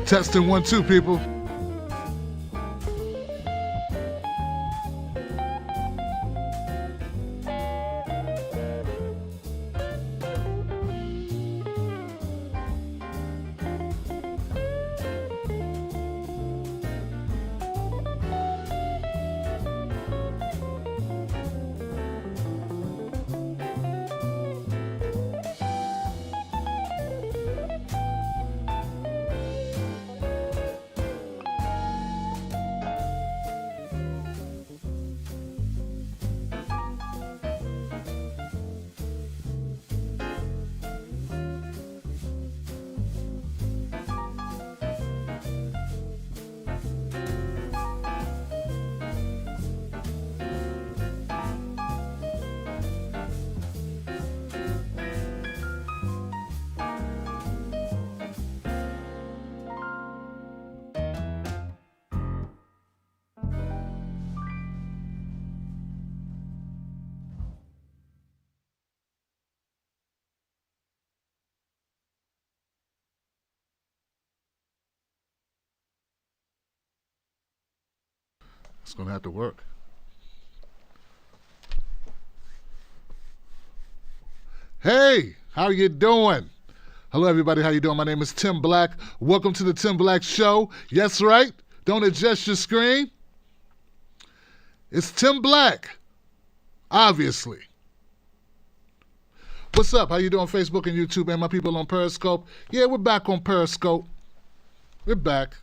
Testing 1, 2, people. It's going to have to work. Hey, how you doing? Hello, everybody. How you doing? My name is Tim Black. Welcome to the Tim Black Show. Yes, right? Don't adjust your screen. It's Tim Black, obviously. What's up? How you doing? Facebook and YouTube and my people on Periscope. Yeah, we're back on Periscope. We're back.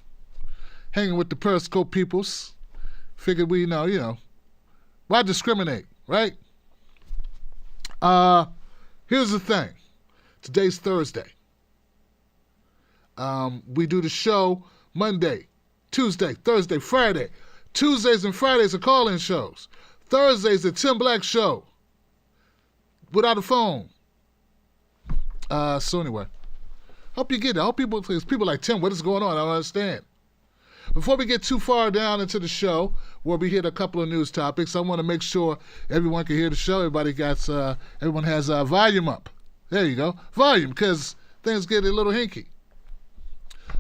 Hanging with the Periscope peoples. Figured we know, why discriminate, right? Here's the thing. Today's Thursday. We do the show Monday, Tuesday, Thursday, Friday. Tuesdays and Fridays are call-in shows. Thursdays the Tim Black Show. Without a phone. So anyway. Hope you get it. I hope people like, Tim, what is going on? I don't understand. Before we get too far down into the show, where we hit a couple of news topics, I want to make sure everyone can hear the show. Everyone has volume up. There you go. Volume, because things get a little hinky.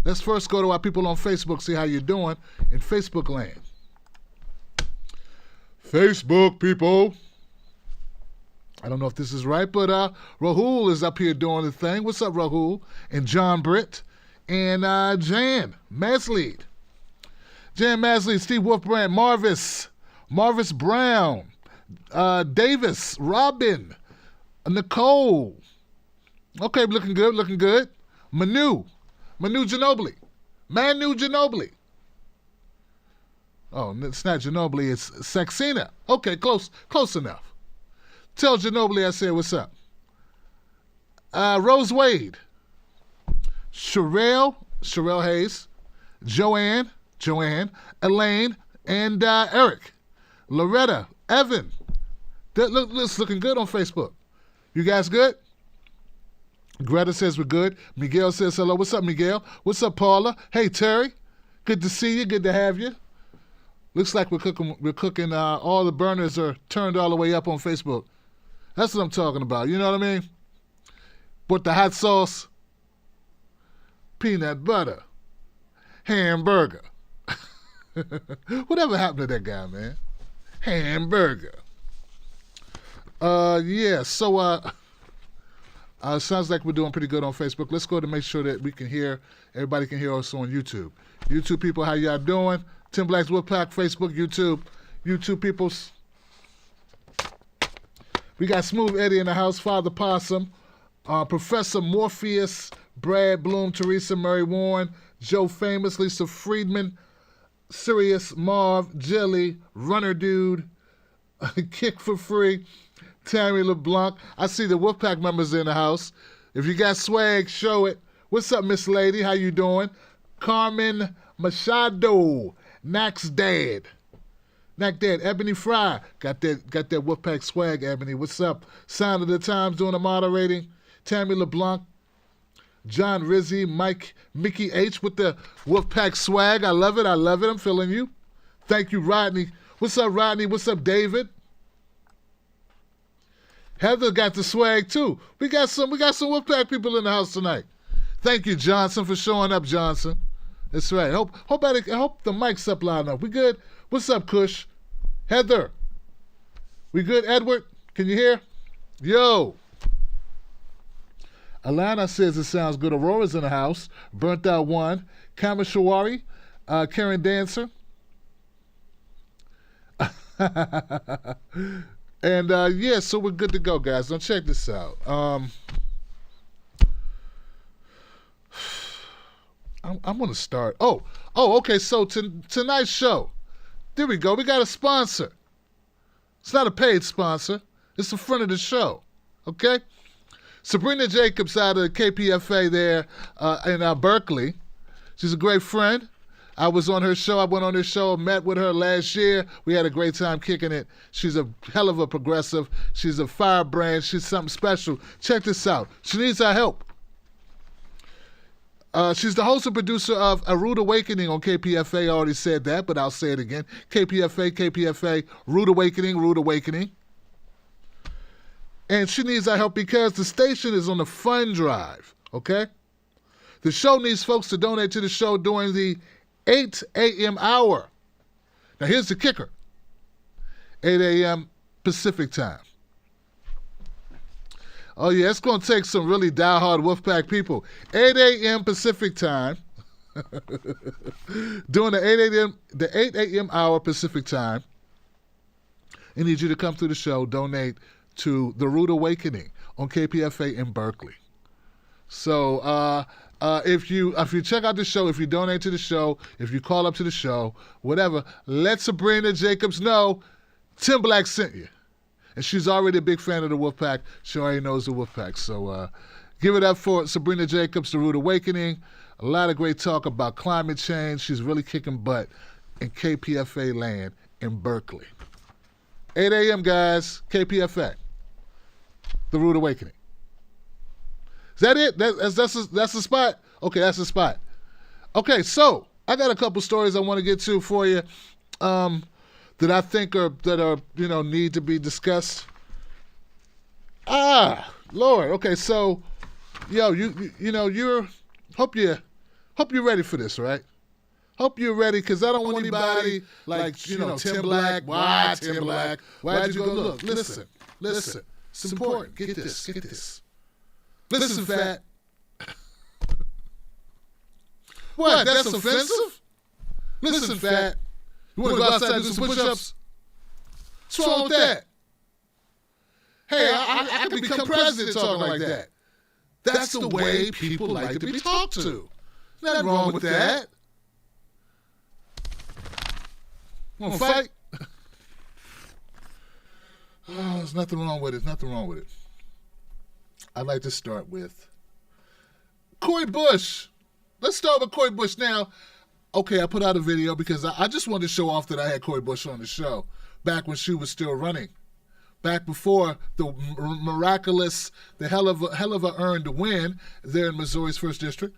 Let's first go to our people on Facebook, see how you're doing in Facebook land. Facebook people. I don't know if this is right, but Rahul is up here doing the thing. What's up, Rahul? And John Britt. And Jan Masley. Jan Masley, Steve Wolfbrand, Marvis Brown, Davis, Robin, Nicole. Okay, looking good. Manu Ginobili. Oh, it's not Ginobili, it's Saxena. Okay, close enough. Tell Ginobili I said what's up. Rose Wade, Sherelle Hayes, Joanne, Elaine, and Eric, Loretta, Evan. Looks looking good on Facebook. You guys good? Greta says we're good. Miguel says hello. What's up, Miguel? What's up, Paula? Hey, Terry. Good to see you. Good to have you. Looks like we're cooking. All the burners are turned all the way up on Facebook. That's what I'm talking about. You know what I mean? With the hot sauce, peanut butter, hamburger. Whatever happened to that guy, man? Hamburger. Yeah, so sounds like we're doing pretty good on Facebook. Let's go to make sure that we can hear, everybody can hear us on YouTube. YouTube people, how y'all doing? Tim Black's Wolfpack, Facebook, YouTube peoples. We got Smooth Eddie in the house, Father Possum, Professor Morpheus, Brad Bloom, Teresa Murray Warren, Joe Famous, Lisa Friedman, Sirius, Marv, Jelly, Runner Dude, Kick for Free, Tammy LeBlanc. I see the Wolfpack members in the house. If you got swag, show it. What's up, Miss Lady? How you doing? Carmen Machado, Nack's Dad. Ebony Fry. Got that Wolfpack swag, Ebony. What's up? Sound of the Times doing the moderating. Tammy LeBlanc. John Rizzi, Mickey H with the Wolfpack swag. I love it. I'm feeling you. Thank you, Rodney. What's up, Rodney? What's up, David? Heather got the swag too. We got some Wolfpack people in the house tonight. Thank you, Johnson, for showing up, Johnson. That's right. I hope the mic's up loud enough. We good? What's up, Kush? Heather? We good, Edward? Can you hear? Yo. Alana says it sounds good. Aurora's in the house. Burnt Out One. Kamashawari. Karen Dancer. And yeah, so we're good to go, guys. Now check this out. I'm going to start. Okay. So tonight's show, there we go. We got a sponsor. It's not a paid sponsor. It's a friend of the show. Okay? Sabrina Jacobs out of KPFA there in Berkeley. She's a great friend. I was on her show. I went on her show, met with her last year. We had a great time kicking it. She's a hell of a progressive. She's a firebrand. She's something special. Check this out. She needs our help. She's the host and producer of A Rude Awakening on KPFA. I already said that, but I'll say it again. KPFA, Rude Awakening. And she needs our help because the station is on a fund drive, okay? The show needs folks to donate to the show during the 8 a.m. hour. Now, here's the kicker. 8 a.m. Pacific time. Oh, yeah, it's going to take some really diehard Wolfpack people. 8 a.m. Pacific time. During the 8 a.m. hour Pacific time. I need you to come through the show, donate to The Rude Awakening on KPFA in Berkeley. So, if you check out the show, if you donate to the show, if you call up to the show, whatever, let Sabrina Jacobs know Tim Black sent you. And she's already a big fan of the Wolfpack. She already knows the Wolfpack. So give it up for Sabrina Jacobs, The Rude Awakening. A lot of great talk about climate change. She's really kicking butt in KPFA land in Berkeley. 8 a.m., guys, KPFA, The Rude Awakening. Is that it? That's the spot? Okay, that's the spot. Okay, so I got a couple stories I want to get to for you that I think are need to be discussed. Lord. Okay, so hope you're ready for this, right? Hope you're ready, because I don't want anybody like Tim Black. Why Tim Black? Why'd you go look? Listen. It's important. Get this. Listen, fat. What? That's offensive? Listen, fat. You want to go outside and do some push-ups? What's wrong with that? Hey, I could become president talking like that. That's the way people like to be talked to. Nothing wrong with that. Want to fight? Oh, there's nothing wrong with it. I'd like to start with Cori Bush. Let's start with Cori Bush now. Okay, I put out a video because I just wanted to show off that I had Cori Bush on the show back when she was still running, back before the miraculous, the hell of a earned win there in Missouri's 1st District.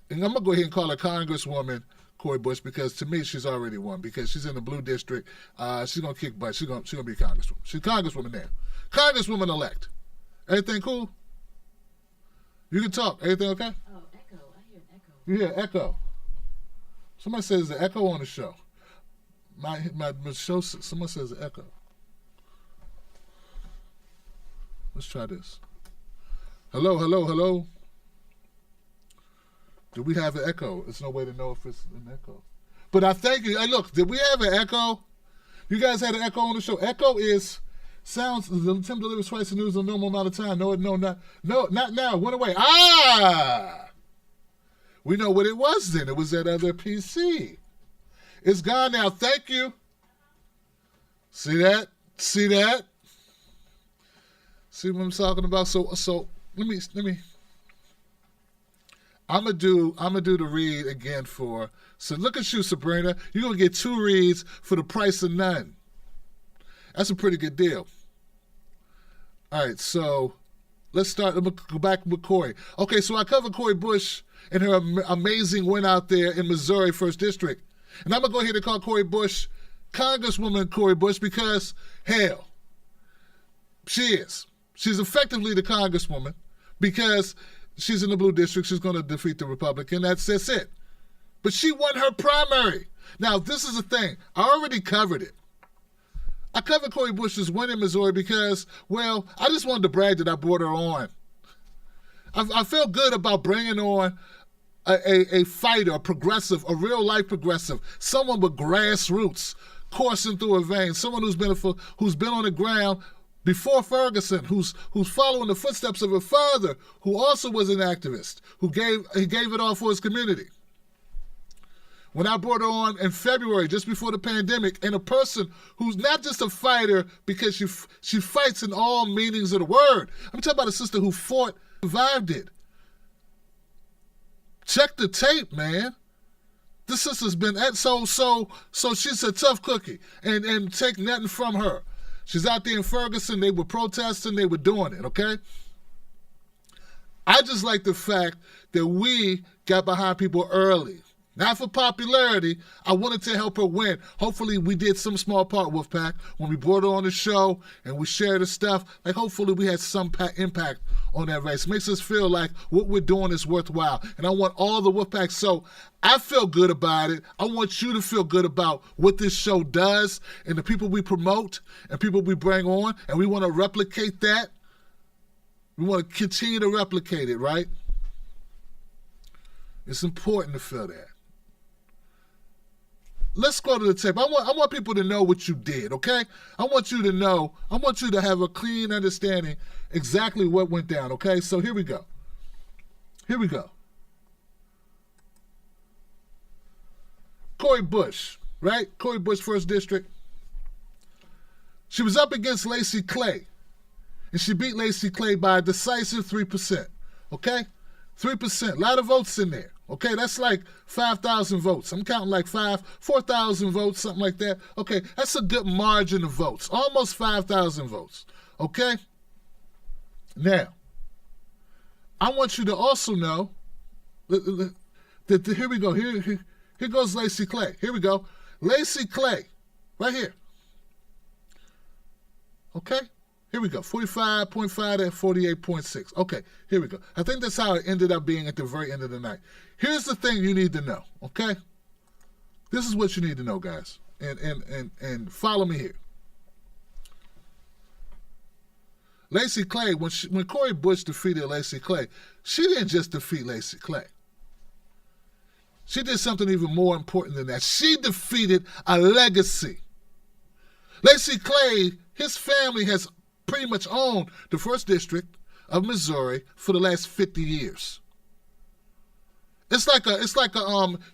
And I'm going to go ahead and call her Congresswoman Cori Bush, because to me she's already won, because she's in the blue district. She's going to kick butt. She's going to be Congresswoman. She's Congresswoman now. Congresswoman-elect. Everything cool? You can talk. Everything okay? Oh, echo. I hear an echo. You hear echo. Somebody says the echo on the show. My show, someone says the echo. Let's try this. Hello. Do we have an echo? There's no way to know if it's an echo. But I thank you. Hey, look, did we have an echo? You guys had an echo on the show. Echo is sounds. Tim delivers twice the news in a normal amount of time. No, not now. Went away. We know what it was then. It was that other PC. It's gone now. Thank you. See that? See what I'm talking about? So let me. I'm gonna do the read again for. So look at you, Sabrina. You're gonna get 2 reads for the price of none. That's a pretty good deal. All right, so let's start. I'm gonna go back with Cori. Okay, so I covered Cori Bush and her amazing win out there in Missouri 1st District, and I'm gonna go ahead and call Cori Bush Congresswoman Cori Bush, because hell, she is. She's effectively the Congresswoman, because she's in the blue district. She's going to defeat the Republican. That's it. But she won her primary. Now, this is the thing. I already covered it. I covered Cori Bush's win in Missouri because, well, I just wanted to brag that I brought her on. I felt good about bringing on a fighter, a progressive, a real-life progressive, someone with grassroots coursing through her veins, someone who's been on the ground before Ferguson, who's following the footsteps of her father, who also was an activist, who gave it all for his community. When I brought her on in February, just before the pandemic, and a person who's not just a fighter because she fights in all meanings of the word. I'm talking about a sister who fought, survived it. Check the tape, man. This sister's been at so she's a tough cookie, and take nothing from her. She's out there in Ferguson. They were protesting. They were doing it. Okay. I just like the fact that we got behind people early. Not for popularity. I wanted to help her win. Hopefully we did some small part, Wolfpack, when we brought her on the show and we shared the stuff. Like, hopefully we had some impact on that race. Makes us feel like what we're doing is worthwhile. And I want all the Wolfpack. So I feel good about it. I want you to feel good about what this show does and the people we promote and people we bring on. And we want to replicate that. We want to continue to replicate it, right? It's important to feel that. Let's go to the tape. I want people to know what you did, okay? I want you to have a clean understanding exactly what went down, okay? So here we go. Cori Bush, right? Cori Bush, 1st District. She was up against Lacey Clay, and she beat Lacey Clay by a decisive 3%, okay? 3%, a lot of votes in there. Okay, that's like 5,000 votes. I'm counting like 4,000 votes, something like that. Okay, that's a good margin of votes. Almost 5,000 votes. Okay? Now, I want you to also know that here we go. Here goes Lacey Clay. Here we go. Lacey Clay, right here. Okay? Here we go, 45.5 to 48.6. Okay, here we go. I think that's how it ended up being at the very end of the night. Here's the thing you need to know, okay? This is what you need to know, guys. And follow me here. Lacey Clay, when Cori Bush defeated Lacey Clay, she didn't just defeat Lacey Clay. She did something even more important than that. She defeated a legacy. Lacey Clay, his family has pretty much owned the 1st District of Missouri for the last 50 years. It's like a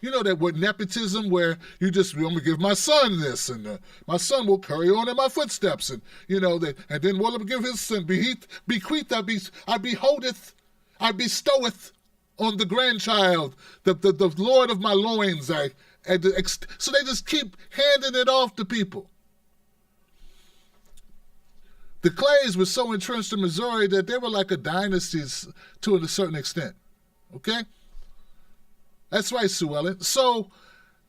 you know that word nepotism, where you just, I'm gonna give my son this, and my son will carry on in my footsteps, and you know that, and then will give his son bequeath, I bestoweth on the grandchild, the Lord of my loins. So they just keep handing it off to people. The Clays were so entrenched in Missouri that they were like a dynasty to a certain extent. Okay? That's right, Sue Ellen. So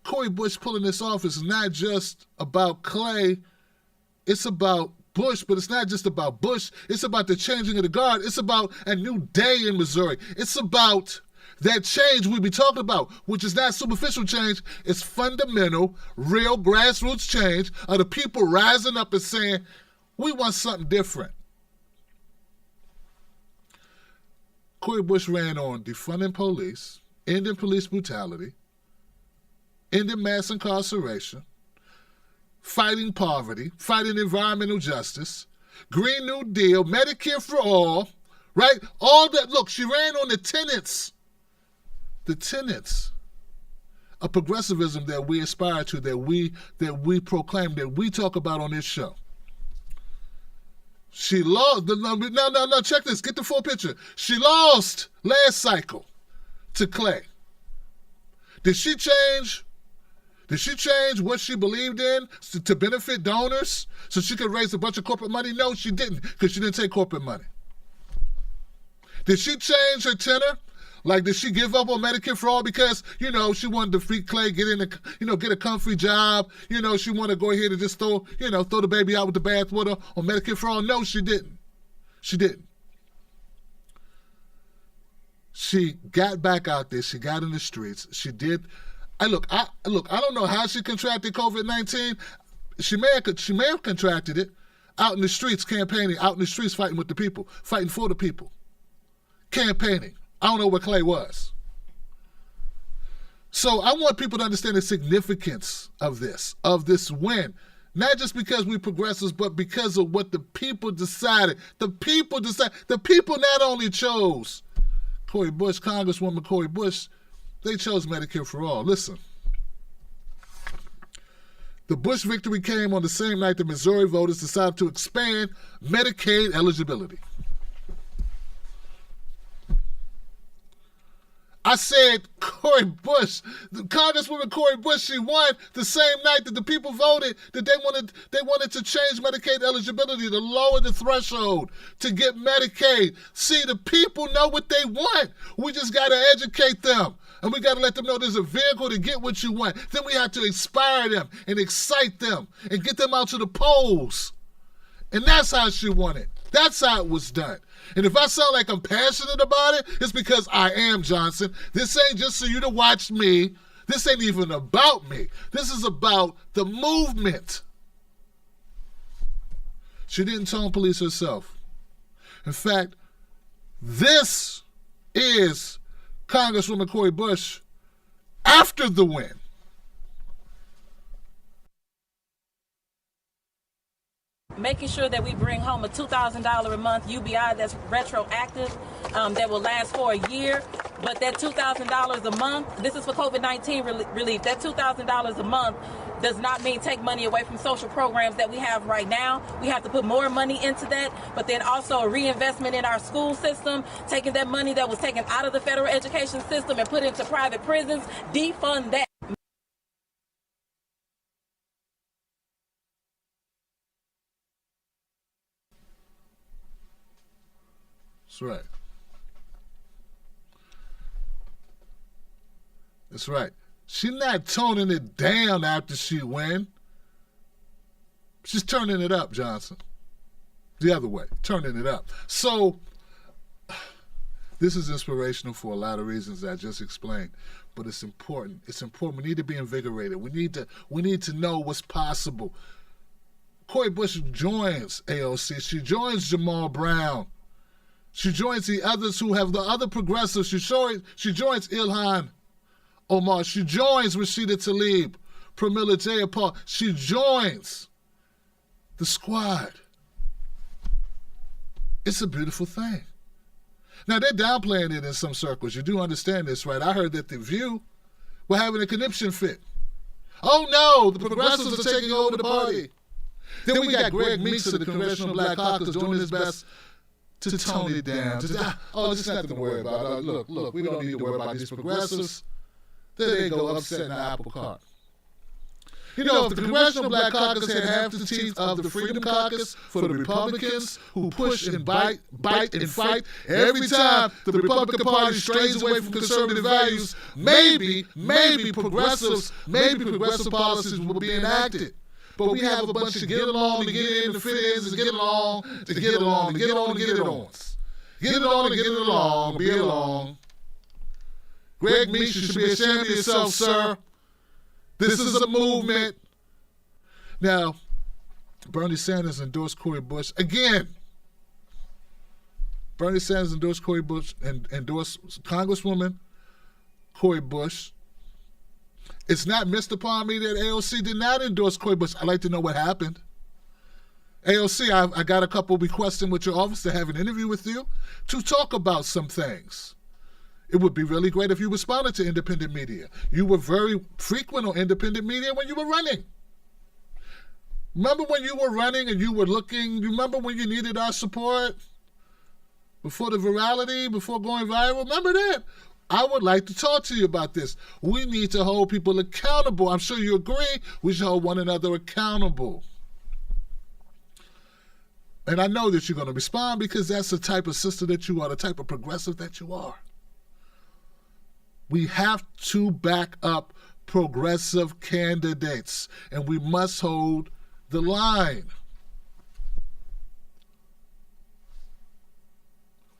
Cori Bush pulling this off is not just about Clay. It's about Bush, but it's not just about Bush. It's about the changing of the guard. It's about a new day in Missouri. It's about that change we be talking about, which is not superficial change. It's fundamental, real grassroots change of the people rising up and saying, we want something different. Cori Bush ran on defunding police, ending police brutality, ending mass incarceration, fighting poverty, fighting environmental justice, Green New Deal, Medicare for all, right? All that. Look, she ran on the tenets of progressivism that we aspire to, that we proclaim, that we talk about on this show. She lost. No, check this. Get the full picture. She lost last cycle to Clay. Did she change? Did she change what she believed in to benefit donors so she could raise a bunch of corporate money? No, she didn't, because she didn't take corporate money. Did she change her tenor? Like, did she give up on Medicare for all because, she wanted to defeat Clay, get a comfy job, she wanted to go ahead and just throw the baby out with the bathwater on Medicare for all? No, she didn't. She didn't. She got back out there. She got in the streets. She did I don't know how she contracted COVID-19. She may have contracted it out in the streets campaigning, out in the streets fighting with the people, fighting for the people, campaigning. I don't know where Clay was. So I want people to understand the significance of this win. Not just because we progressives, but because of what the people decided. The people not only chose Cori Bush, Congresswoman Cori Bush, they chose Medicare for All. Listen. The Bush victory came on the same night that Missouri voters decided to expand Medicaid eligibility. I said Cori Bush, Congresswoman Cori Bush, she won the same night that the people voted that they wanted to change Medicaid eligibility, to lower the threshold to get Medicaid. See, the people know what they want. We just got to educate them. And we got to let them know there's a vehicle to get what you want. Then we have to inspire them and excite them and get them out to the polls. And that's how she won it. That's how it was done. And if I sound like I'm passionate about it, it's because I am, Johnson. This ain't just for you to watch me. This ain't even about me. This is about the movement. She didn't tone police herself. In fact, this is Congresswoman Cori Bush after the win. Making sure that we bring home a $2,000 a month UBI that's retroactive, that will last for a year. But that $2,000 a month, this is for COVID-19 relief, that $2,000 a month does not mean take money away from social programs that we have right now. We have to put more money into that, but then also a reinvestment in our school system, taking that money that was taken out of the federal education system and put into private prisons, defund that. That's right. That's right. She's not toning it down after she win. She's turning it up, Johnson. The other way, turning it up. So this is inspirational for a lot of reasons I just explained, but it's important. It's important. We need to be invigorated. We need to know what's possible. Cori Bush joins AOC. She joins Jamal Brown. She joins the others who have the other progressives. She joins Ilhan Omar. She joins Rashida Tlaib, Pramila Jayapal. She joins the squad. It's a beautiful thing. Now, they're downplaying it in some circles. You do understand this, right? I heard that The View were having a conniption fit. Oh, no, the progressives are taking over the party. Then we got Greg Meeks of the Congressional Black Caucus doing his best to tone it down. This is nothing to worry about. Look, we don't need to worry about these progressives. There they go, upsetting the apple cart. You know, if the Congressional Black Caucus had half the teeth of the Freedom Caucus for the Republicans who push and bite and fight, every time the Republican Party strays away from conservative values, maybe progressive policies will be enacted. But we have a bunch of get along to get in to fit ins and get along to get along to get on to get it ons. Get it on and get it along, be along. Greg Meeks, you should be ashamed of yourself, sir. This is a movement. Now, Bernie Sanders endorsed Cori Bush again. Bernie Sanders endorsed Cori Bush and endorsed Congresswoman Cori Bush. It's not missed upon me that AOC did not endorse Cori Bush. I'd like to know what happened. AOC, I got a couple requesting with your office to have an interview with you to talk about some things. It would be really great if you responded to independent media. You were very frequent on independent media when you were running. Remember when you were running and you were looking, you remember when you needed our support? Before the virality, before going viral? Remember that? I would like to talk to you about this. We need to hold people accountable. I'm sure you agree. We should hold one another accountable. And I know that you're going to respond because that's the type of sister that you are, the type of progressive that you are. We have to back up progressive candidates, and we must hold the line.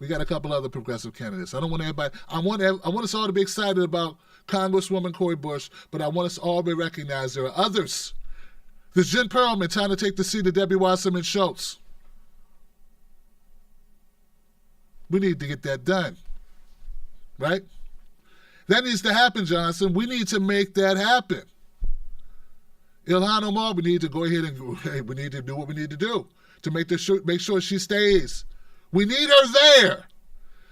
We got a couple other progressive candidates. I don't want everybody. I want us all to be excited about Congresswoman Cori Bush, but I want us all to recognize there are others. There's Jen Perlman trying to take the seat of Debbie Wasserman Schultz. We need to get that done, right? That needs to happen, Johnson. We need to make that happen. Ilhan Omar, we need to go ahead and we need to do what we need to do to make sure she stays. We need her there.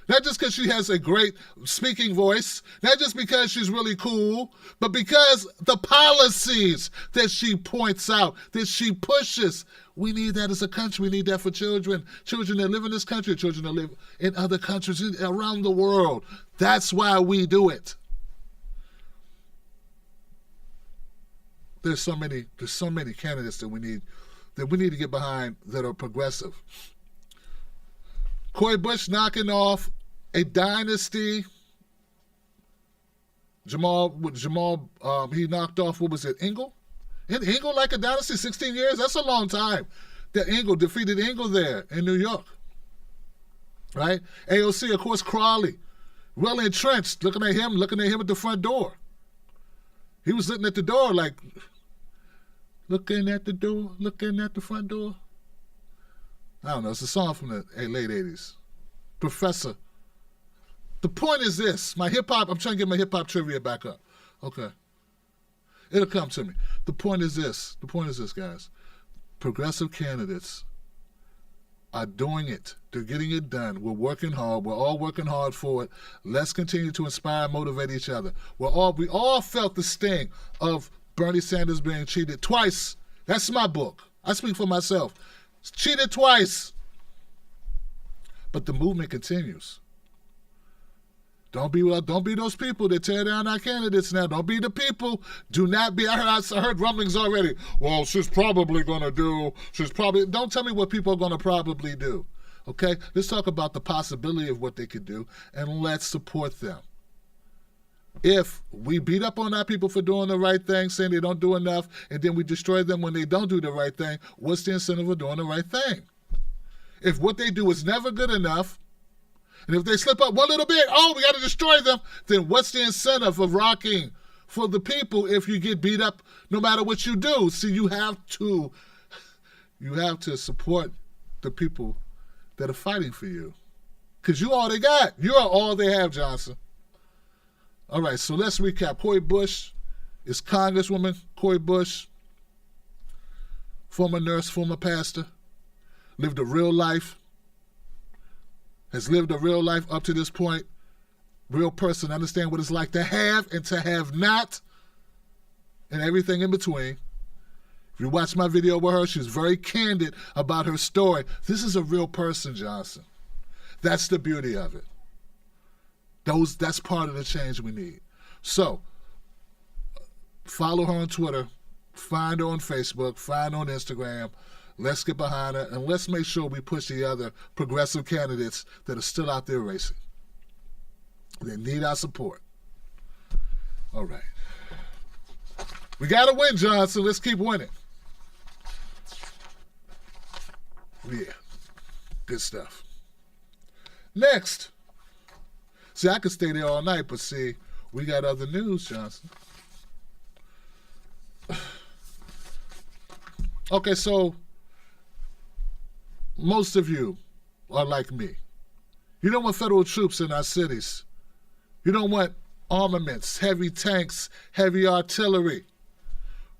Not just because she has a great speaking voice, not just because she's really cool, but because the policies that she points out, that she pushes. We need that as a country. We need that for children that live in this country, children that live in other countries around the world. That's why we do it. There's so many candidates that we need to get behind that are progressive. Cori Bush knocking off a dynasty. Jamal, he knocked off, what was it, Engel? And Engel like a dynasty, 16 years? That's a long time. That Engel defeated Engel there in New York. Right? AOC, of course, Crawley. Well entrenched, looking at him at the front door. He was sitting at the door like, looking at the front door. I don't know, it's a song from the late 80s. Professor. The point is this, I'm trying to get my hip-hop trivia back up. Okay. It'll come to me. The point is this, guys. Progressive candidates are doing it. They're getting it done. We're working hard. We're all working hard for it. Let's continue to inspire and motivate each other. We all felt the sting of Bernie Sanders being cheated twice. That's my book. I speak for myself. Cheated twice. But the movement continues. Don't be those people that tear down our candidates now. Don't be the people. Do not be. I heard rumblings already. Well, don't tell me what people are going to probably do. Okay? Let's talk about the possibility of what they could do, and let's support them. If we beat up on our people for doing the right thing, saying they don't do enough, and then we destroy them when they don't do the right thing, what's the incentive of doing the right thing? If what they do is never good enough, and if they slip up one little bit, we got to destroy them, then what's the incentive of rocking for the people if you get beat up no matter what you do? See, you have to support the people that are fighting for you. Because you all they got. You are all they have, Johnson. All right, so let's recap. Cori Bush is Congresswoman Cori Bush, former nurse, former pastor, lived a real life, has lived a real life up to this point, real person, understand what it's like to have and to have not, and everything in between. If you watch my video with her, she's very candid about her story. This is a real person, Johnson. That's the beauty of it. That's part of the change we need. So, follow her on Twitter, find her on Facebook, find her on Instagram. Let's get behind her, and let's make sure we push the other progressive candidates that are still out there racing. They need our support. All right. We got to win, Johnson. Let's keep winning. Yeah. Good stuff. Next. See, I could stay there all night, but see, we got other news, Johnson. Okay, so most of you are like me. You don't want federal troops in our cities. You don't want armaments, heavy tanks, heavy artillery,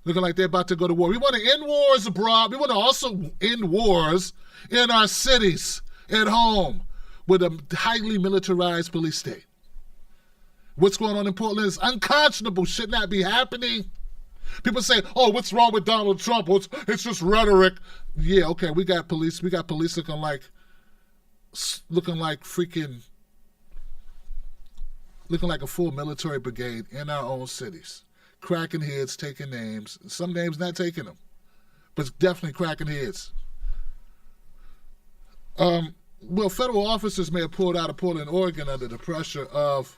looking like they're about to go to war. We want to end wars abroad. We want to also end wars in our cities, at home, with a highly militarized police state. What's going on in Portland is unconscionable, should not be happening. People say, what's wrong with Donald Trump? It's just rhetoric. Yeah, okay, we got police looking like a full military brigade in our own cities. Cracking heads, taking names. Some names not taking them, but definitely cracking heads. Well, federal officers may have pulled out of Portland, Oregon under the pressure of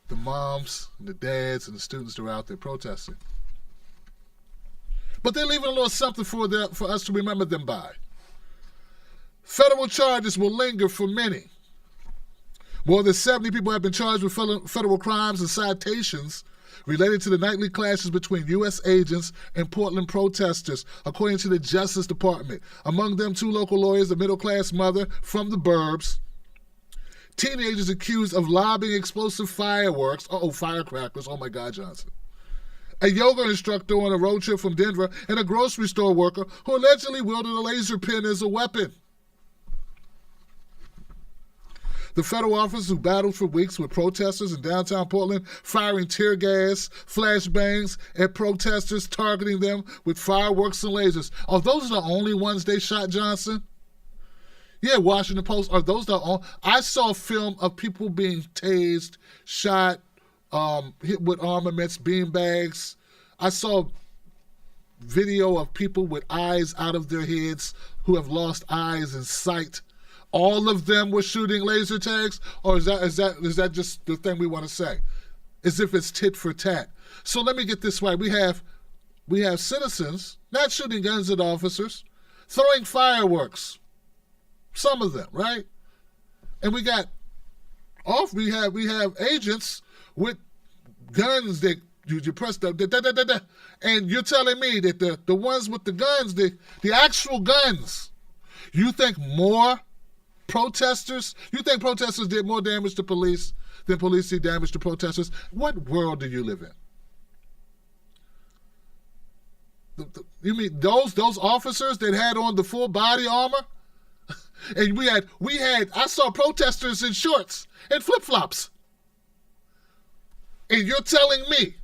the moms and the dads and the students that are out there protesting. But they're leaving a little something for us to remember them by. Federal charges will linger for many More than 70 people have been charged with federal crimes and citations related to the nightly clashes between U.S. agents and Portland protesters, according to the Justice Department. Among them, 2 local lawyers, a middle-class mother from the burbs, teenagers accused of lobbing explosive fireworks, firecrackers, oh my God, Johnson, a yoga instructor on a road trip from Denver, and a grocery store worker who allegedly wielded a laser pen as a weapon. The federal officers who battled for weeks with protesters in downtown Portland, firing tear gas, flashbangs at protesters, targeting them with fireworks and lasers. Are those the only ones they shot, Johnson? Yeah, Washington Post. Are those the only? I saw film of people being tased, shot, hit with armaments, beanbags. I saw video of people with eyes out of their heads who have lost eyes and sight. All of them were shooting laser tags, or is that just the thing we want to say? As if it's tit for tat. So let me get this right. We have citizens not shooting guns at officers, throwing fireworks. Some of them, right? And we have agents with guns that you press the and you're telling me that the ones with the guns, the actual guns, you think protesters did more damage to police than police did damage to protesters? What world do you live in? You mean those officers that had on the full body armor? And I saw protesters in shorts and flip-flops. And you're telling me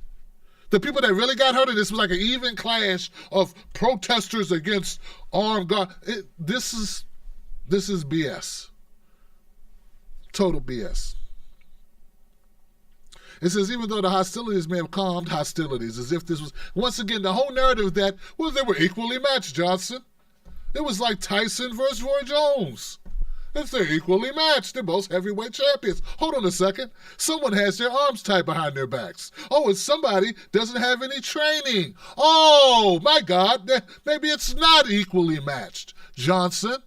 the people that really got hurt in this was like an even clash of protesters against armed guard. This is BS. Total BS. It says, even though the hostilities may have calmed hostilities, as if this was, once again, the whole narrative that, well, they were equally matched, Johnson. It was like Tyson versus Roy Jones. If they're equally matched, they're both heavyweight champions. Hold on a second. Someone has their arms tied behind their backs. Oh, and somebody doesn't have any training. Oh, my God. Maybe it's not equally matched, Johnson.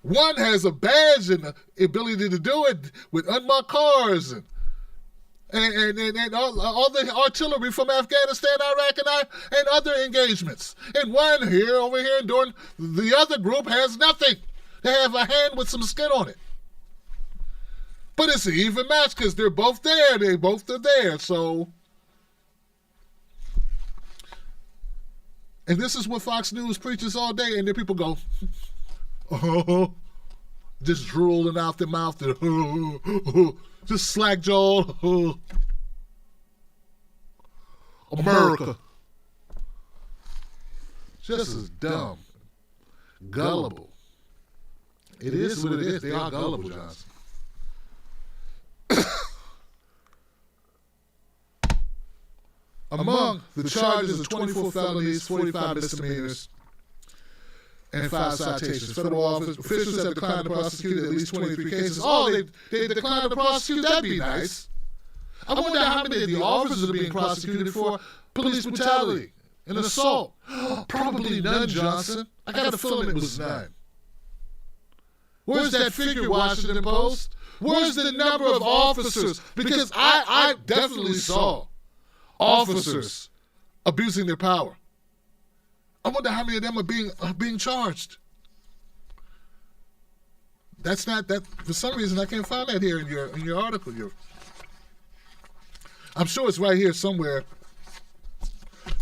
One has a badge and the ability to do it with unmarked cars and all the artillery from Afghanistan, Iraq, and other engagements. And one over here, doing the other group has nothing. They have a hand with some skin on it. But it's an even match because they're both there. They both are there. So, and this is what Fox News preaches all day, and then people go, just drooling out their mouth, just slack jaw. America. Just as dumb. Gullible. It is what it is. They are gullible, Johnson. Among the charges of 24 felonies, 45 misdemeanors, and 5 citations, federal officials have declined to prosecute at least 23 cases. Oh, they declined to prosecute? That'd be nice. I wonder how many of the officers are being prosecuted for police brutality and assault. Probably none, Johnson. I got a feeling it was none. Where's that figure, Washington Post? Where's the number of officers? Because I definitely saw officers abusing their power. I wonder how many of them are being charged. That's not that. For some reason, I can't find that here in your article. I'm sure it's right here somewhere.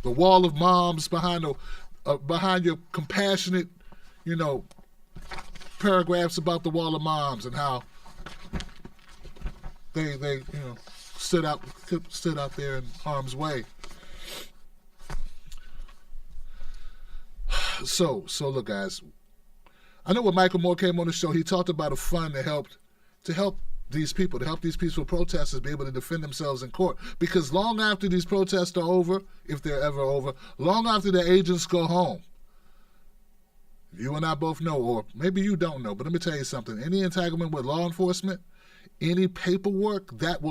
The wall of moms behind your compassionate, paragraphs about the wall of moms and how they stood out there in harm's way. So look, guys. I know when Michael Moore came on the show, he talked about a fund to help these peaceful protesters be able to defend themselves in court. Because long after these protests are over, if they're ever over, long after the agents go home, you and I both know, or maybe you don't know, but let me tell you something. Any entanglement with law enforcement, any paperwork, that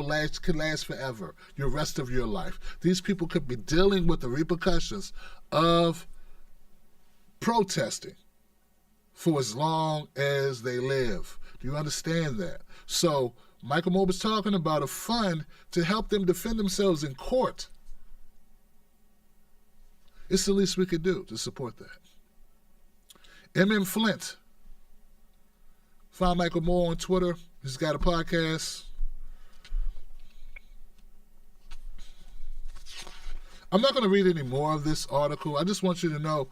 could last forever, the rest of your life. These people could be dealing with the repercussions of protesting for as long as they live. Do you understand that? So Michael Moore was talking about a fund to help them defend themselves in court. It's the least we could do to support that. M.M. Flint. Find Michael Moore on Twitter. He's got a podcast. I'm not going to read any more of this article. I just want you to know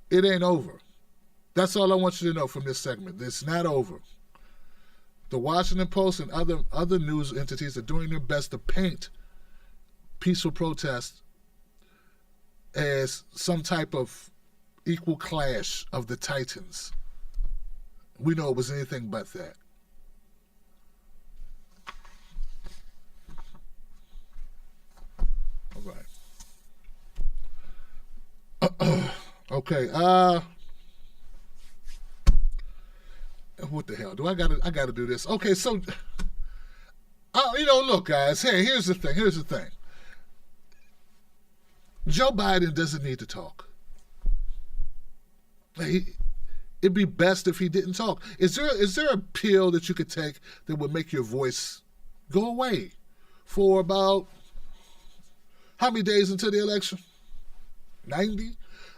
it ain't over. That's all I want you to know from this segment. It's not over. The Washington Post and other news entities are doing their best to paint peaceful protest as some type of equal clash of the titans. We know it was anything but that. All right. Okay. What the hell? I gotta do this. Okay, so look, guys. Hey, here's the thing. Joe Biden doesn't need to talk. It'd be best if he didn't talk. Is there a pill that you could take that would make your voice go away for about how many days until the election?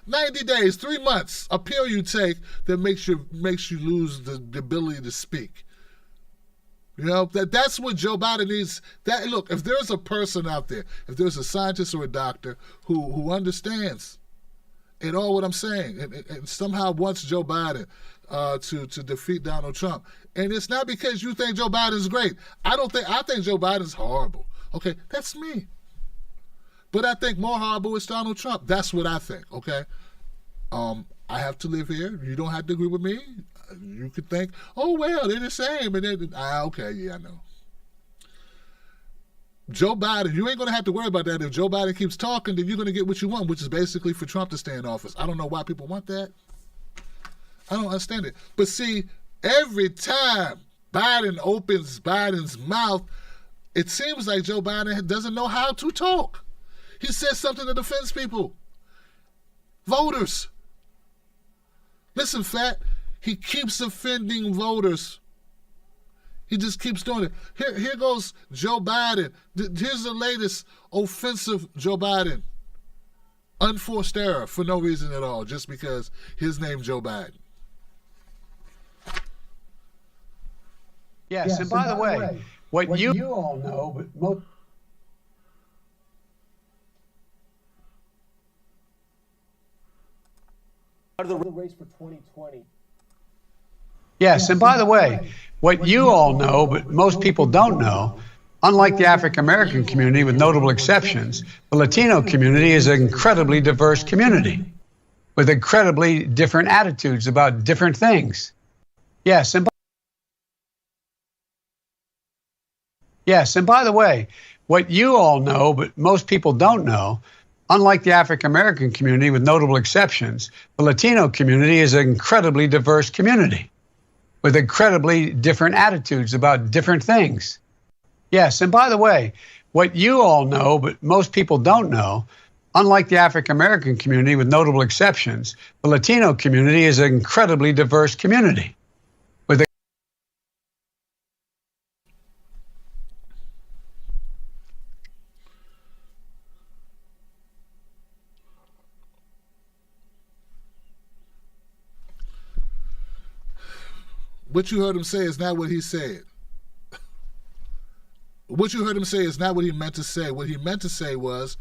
90 days, 3 months. A pill you take that makes you lose the ability to speak. You know, that's what Joe Biden needs. That look, if there's a person out there, if there's a scientist or a doctor who understands and all what I'm saying, and somehow wants Joe Biden to defeat Donald Trump, and it's not because you think Joe Biden's great. I think Joe Biden's horrible. Okay, that's me. But I think more horrible is Donald Trump. That's what I think, okay? I have to live here. You don't have to agree with me. You could think, oh, well, they're the same. And then, okay, yeah, I know. Joe Biden, you ain't going to have to worry about that. If Joe Biden keeps talking, then you're going to get what you want, which is basically for Trump to stay in office. I don't know why people want that. I don't understand it. But see, every time Biden opens Biden's mouth, it seems like Joe Biden doesn't know how to talk. He says something that offends people. Voters. Listen, Fat, he keeps offending voters. He just keeps doing it. Here goes Joe Biden. Here's the latest offensive Joe Biden. Unforced error for no reason at all, just because his name's Joe Biden. Yes, and by the way, what you all know, but most... Out of the race for 2020. Yes, and by the way, what you all know, but most people don't know, unlike the African American community, with notable exceptions, the Latino community is an incredibly diverse community with incredibly different attitudes about different things. Yes, and by the way, what you all know, but most people don't know, unlike the African American community, with notable exceptions, the Latino community is an incredibly diverse community with incredibly different attitudes about different things. Yes, and by the way, what you all know, but most people don't know, unlike the African American community, with notable exceptions, the Latino community is an incredibly diverse community with a... What you heard him say is not what he said. What you heard him say is not what he meant to say. What he meant to say was,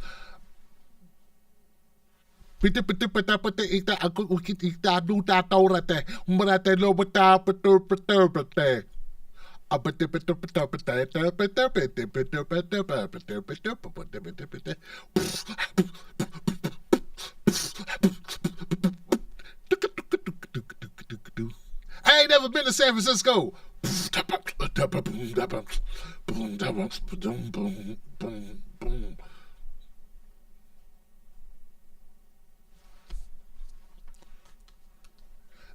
I ain't never been to San Francisco.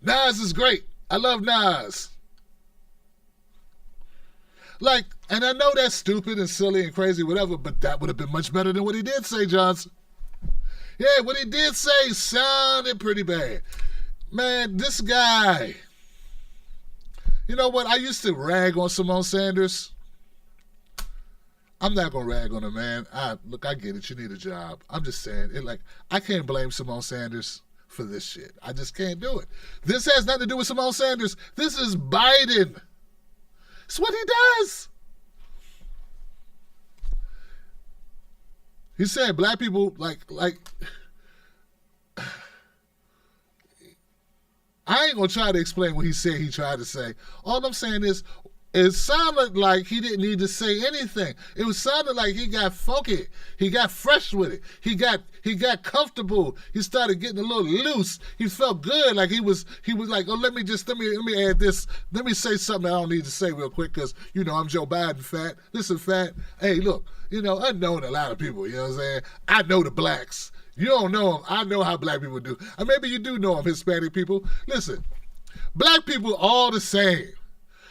Nas is great. I love Nas. Like, and I know that's stupid and silly and crazy, whatever, but that would have been much better than what he did say, Johnson. Yeah, what he did say sounded pretty bad. Man, this guy... You know what? I used to rag on Simone Sanders. I'm not gonna rag on him, man. Look, I get it. You need a job. I'm just saying, I can't blame Simone Sanders for this shit. I just can't do it. This has nothing to do with Simone Sanders. This is Biden. It's what he does. He said black people like. I ain't gonna try to explain what he said he tried to say. All I'm saying is, it sounded like he didn't need to say anything. It sounded like he got funky. He got fresh with it. He got comfortable. He started getting a little loose. He felt good. Like he was like, oh, let me add this. Let me say something I don't need to say real quick because, I'm Joe Biden, fat. Listen, fat. Hey, look, I've known a lot of people, you know what I'm saying? I know the blacks. You don't know them. I know how black people do. Or maybe you do know them, Hispanic people. Listen, black people all the same.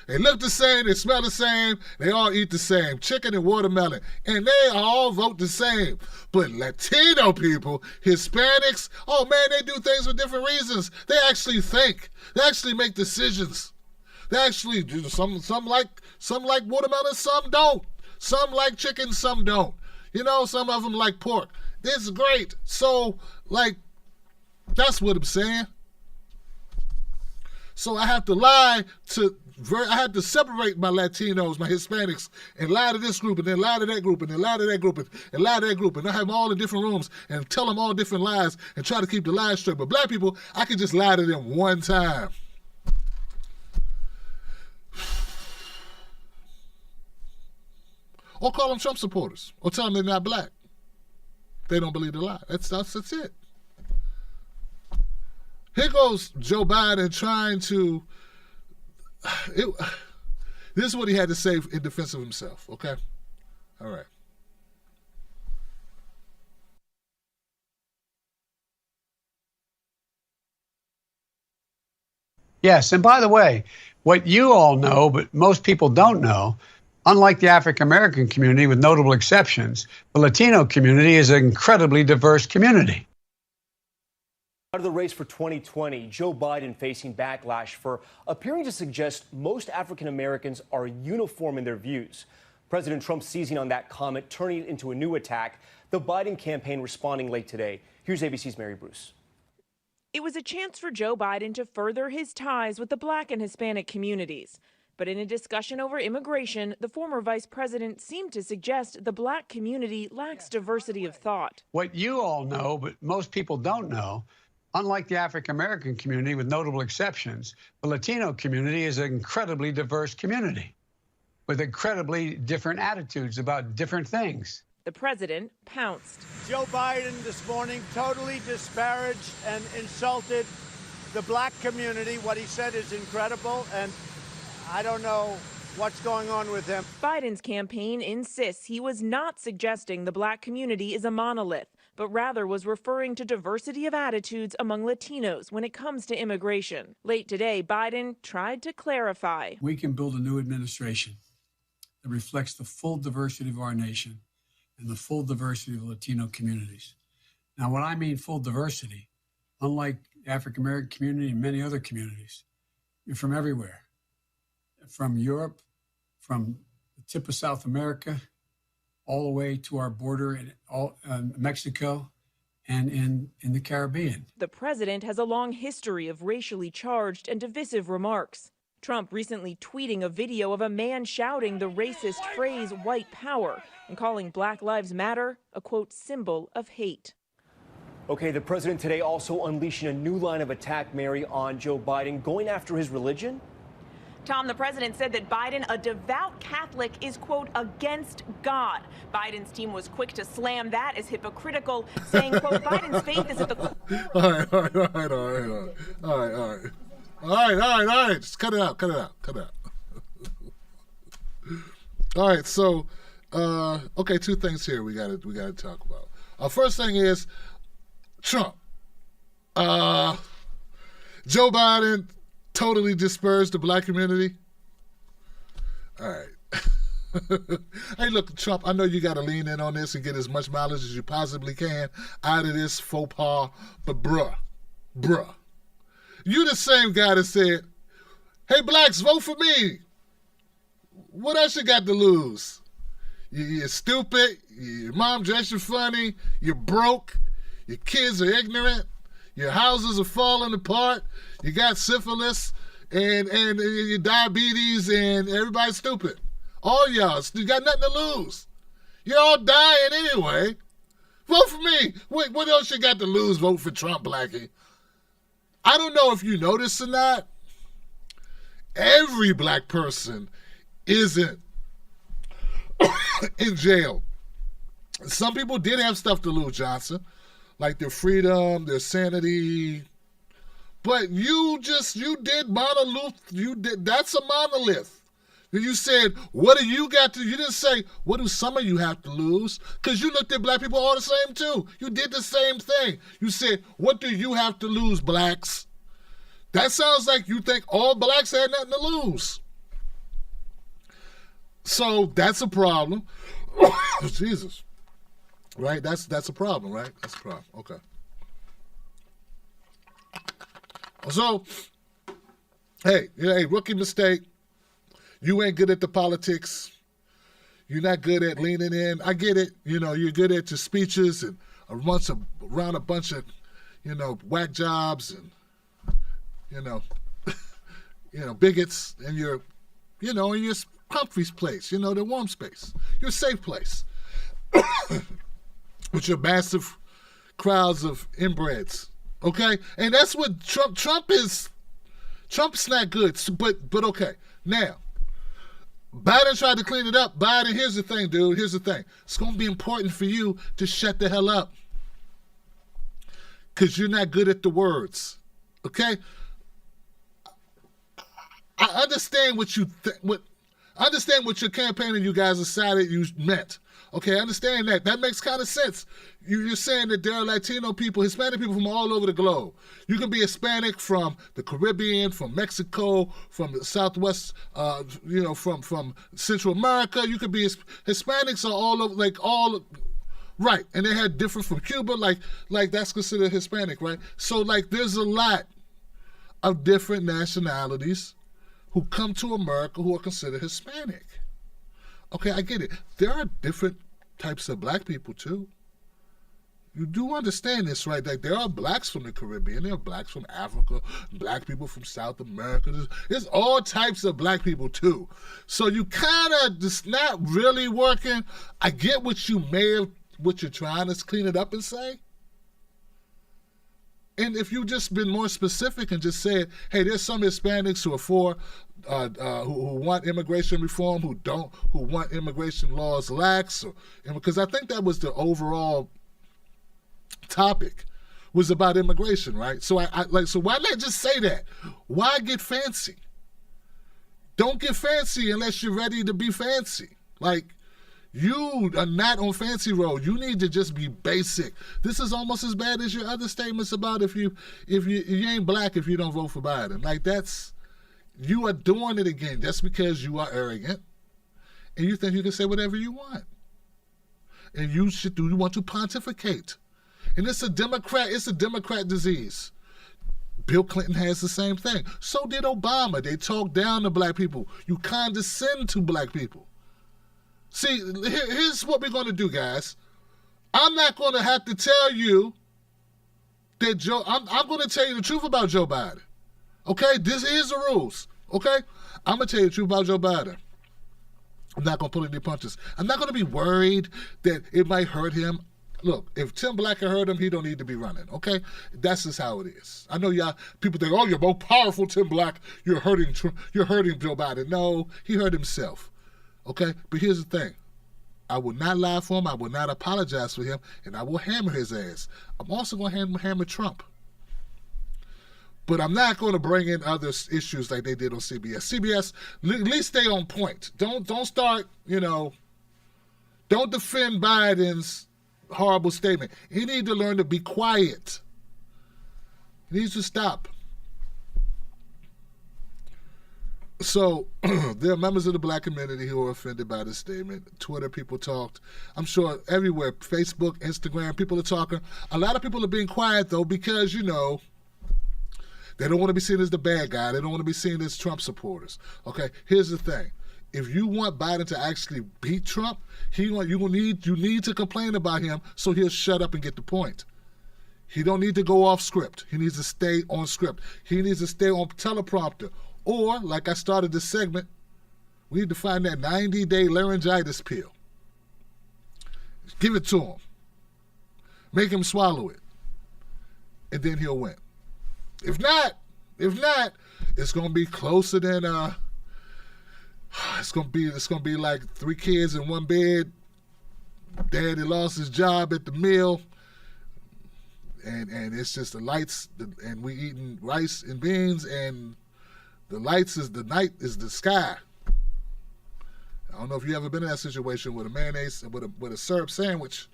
They look the same, they smell the same, they all eat the same, chicken and watermelon, and they all vote the same. But Latino people, Hispanics, oh man, they do things for different reasons. They actually think. They actually make decisions. They actually do some like watermelon, some don't. Some like chicken, some don't. Some of them like pork. This is great. So, that's what I'm saying. So I have to separate my Latinos, my Hispanics, and lie to this group, and then lie to that group, and then lie to that group, and lie to that group, and I have them all in different rooms and tell them all different lies and try to keep the lies straight. But black people, I can just lie to them one time. Or call them Trump supporters, or tell them they're not black. They don't believe the lie. That's it. Here goes Joe Biden trying to. This is what he had to say in defense of himself. Okay, all right. Yes, and by the way, what you all know, but most people don't know, unlike the African American community, with notable exceptions, the Latino community is an incredibly diverse community. Out of the race for 2020, Joe Biden facing backlash for appearing to suggest most African Americans are uniform in their views. President Trump seizing on that comment, turning it into a new attack. The Biden campaign responding late today. Here's ABC's Mary Bruce. It was a chance for Joe Biden to further his ties with the Black and Hispanic communities. But in a discussion over immigration, the former vice president seemed to suggest the Black community lacks diversity of thought. What you all know, but most people don't know, unlike the African American community, with notable exceptions, the Latino community is an incredibly diverse community with incredibly different attitudes about different things. The president pounced. Joe Biden this morning totally disparaged and insulted the Black community. What he said is incredible, and I don't know what's going on with him. Biden's campaign insists he was not suggesting the Black community is a monolith, but rather was referring to diversity of attitudes among Latinos when it comes to immigration. Late today, Biden tried to clarify. We can build a new administration that reflects the full diversity of our nation and the full diversity of Latino communities. Now, when I mean full diversity, unlike the African American community and many other communities, you're from everywhere. From Europe, from the tip of South America, all the way to our border in Mexico and in the Caribbean. The president has a long history of racially charged and divisive remarks. Trump recently tweeting a video of a man shouting the racist phrase white power and calling Black Lives Matter a, quote, symbol of hate. Okay, the president today also unleashing a new line of attack, Mary, on Joe Biden, going after his religion. Tom, the president said that Biden, a devout Catholic, is, quote, against God. Biden's team was quick to slam that as hypocritical, saying, quote, Biden's faith is at the... All right. Just cut it out. All right, so, okay, two things here we gotta talk about. First thing is Trump. Joe Biden totally dispersed the Black community. All right. Hey, look, Trump, I know you got to lean in on this and get as much mileage as you possibly can out of this faux pas, but bruh, you the same guy that said, hey, blacks, vote for me. What else you got to lose? You're stupid. Your mom dressed you funny. You're broke. Your kids are ignorant. Your houses are falling apart. You got syphilis and your diabetes, and everybody's stupid. All y'all, you got nothing to lose. You're all dying anyway. Vote for me. Wait, what else you got to lose? Vote for Trump, Blackie. I don't know if you noticed or not. Every black person isn't in jail. Some people did have stuff to lose, Johnson, like their freedom, their sanity. But you did monolith. That's a monolith. You said, what do you got to, you didn't say, what do some of you have to lose? Because you looked at black people all the same too. You did the same thing. You said, what do you have to lose, blacks? That sounds like you think all blacks had nothing to lose. So that's a problem. Jesus. Right? That's a problem, right? That's a problem. Okay. So, hey, rookie mistake. You ain't good at the politics. You're not good at leaning in. I get it. You're good at your speeches and around a bunch of, whack jobs and, bigots, and you're, in your comfy place, the warm space, your safe place, with your massive crowds of inbreds. Okay, and that's what Trump is. Trump's not good, but okay. Now, Biden tried to clean it up. Biden, here's the thing, dude. Here's the thing. It's going to be important for you to shut the hell up, because you're not good at the words. Okay. I understand what I understand what your campaign and you guys decided you meant. Okay, I understand that. That makes kind of sense. You're saying that there are Latino people, Hispanic people from all over the globe. You can be Hispanic from the Caribbean, from Mexico, from the Southwest, from Central America. You could be Hispanics are all over, right. And they had different from Cuba, like that's considered Hispanic, right? So there's a lot of different nationalities who come to America who are considered Hispanic. Okay, I get it. There are different types of black people too. You do understand this, right? There are blacks from the Caribbean, there are blacks from Africa, black people from South America. There's all types of black people too. So you kind of just not really working. I get what you're trying to clean it up and say. And if you just been more specific and just said, hey, there's some Hispanics who are for, who want immigration reform, who want immigration laws lax, because I think that was the overall topic, was about immigration, right? So so why not just say that? Why get fancy? Don't get fancy unless you're ready to be fancy. You are not on fancy road. You need to just be basic. This is almost as bad as your other statements about if you ain't black if you don't vote for Biden. You are doing it again just because you are arrogant and you think you can say whatever you want. And you want to pontificate. And it's a Democrat disease. Bill Clinton has the same thing. So did Obama. They talk down to black people. You condescend to black people. See, here's what we're going to do, guys. I'm not going to have to tell you that I'm going to tell you the truth about Joe Biden. Okay? This is the rules. Okay? I'm going to tell you the truth about Joe Biden. I'm not going to pull any punches. I'm not going to be worried that it might hurt him. Look, if Tim Black can hurt him, he don't need to be running, okay? That's just how it is. I know people think, oh, you're more powerful, Tim Black. You're hurting Joe Biden. No, he hurt himself. Okay, but here's the thing. I will not lie for him. I will not apologize for him, and I will hammer his ass. I'm also going to hammer Trump. But I'm not going to bring in other issues like they did on CBS. CBS, at least stay on point. Don't start, don't defend Biden's horrible statement. He needs to learn to be quiet. He needs to stop. So there are members of the black community who are offended by this statement. Twitter people talked. I'm sure everywhere, Facebook, Instagram, people are talking. A lot of people are being quiet, though, because, they don't want to be seen as the bad guy. They don't want to be seen as Trump supporters. Okay, here's the thing. if you want Biden to actually beat Trump, you need to complain about him so he'll shut up and get the point. He don't need to go off script. He needs to stay on script. He needs to stay on teleprompter. Or, like I started this segment, we need to find that 90-day laryngitis pill. Give it to him. Make him swallow it. And then he'll win. If not, it's gonna be closer than it's gonna be like 3 kids in one bed. Daddy lost his job at the mill. And it's just the lights, and we eating rice and beans, and the lights is the night is the sky. I don't know if you ever been in that situation with a mayonnaise with a syrup sandwich.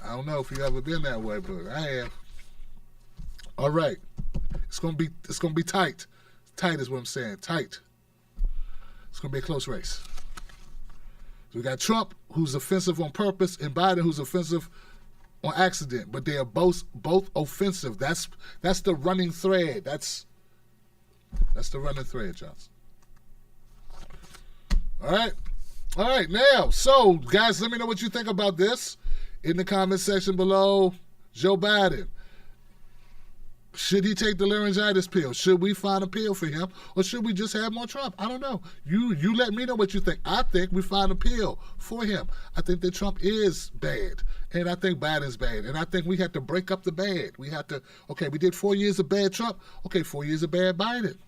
I don't know if you ever been that way, but I have. All right, it's gonna be tight. Tight is what I'm saying. Tight. It's gonna be a close race. So we got Trump, who's offensive on purpose, and Biden, who's offensive on accident, but they are both offensive. That's the running thread. That's the running thread, Johnson. All right. Now, so guys, let me know what you think about this in the comment section below. Joe Biden, should he take the laryngitis pill? Should we find a pill for him, or should we just have more Trump? I don't know. You let me know what you think. I think we find a pill for him. I think that Trump is bad, and I think Biden's bad, and I think we have to break up the bad. We have to, okay, we did 4 years of bad Trump. Okay, 4 years of bad Biden.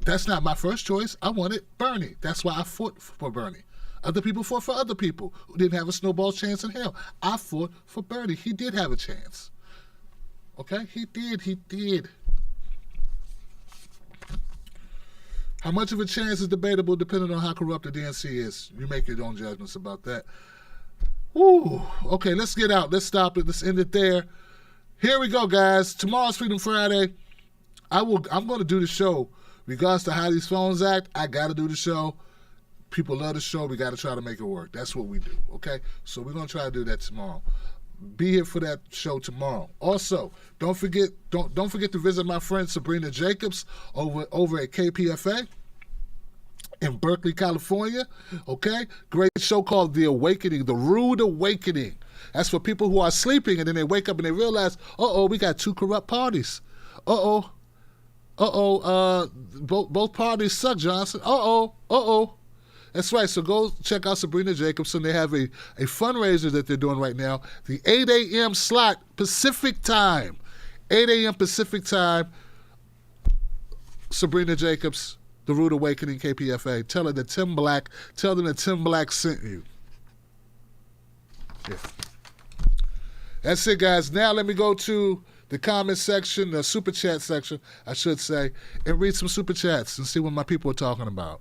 That's not my first choice. I wanted Bernie. That's why I fought for Bernie. Other people fought for other people who didn't have a snowball's chance in hell. I fought for Bernie. He did have a chance. Okay, he did. How much of a chance is debatable depending on how corrupt the DNC is. You make your own judgments about that. Woo. Okay, let's get out. Let's stop it. Let's end it there. Here we go, guys. Tomorrow's Freedom Friday. I'm going to do the show. Regards to how these phones act, I got to do the show. People love the show. We got to try to make it work. That's what we do, okay? So we're going to try to do that tomorrow. Be here for that show tomorrow. Also, don't forget to visit my friend Sabrina Jacobs over at KPFA in Berkeley, California. Okay? Great show called The Awakening, The Rude Awakening. That's for people who are sleeping and then they wake up and they realize, we got 2 corrupt parties. Both parties suck, Johnson. That's right. So go check out Sabrina Jacobson. They have a fundraiser that they're doing right now. The 8 a.m. slot, Pacific time. 8 a.m. Pacific time. Sabrina Jacobs, The Rude Awakening, KPFA. Tell them that Tim Black sent you. Yeah. That's it, guys. Now let me go to the comment section, the super chat section, I should say, and read some super chats and see what my people are talking about.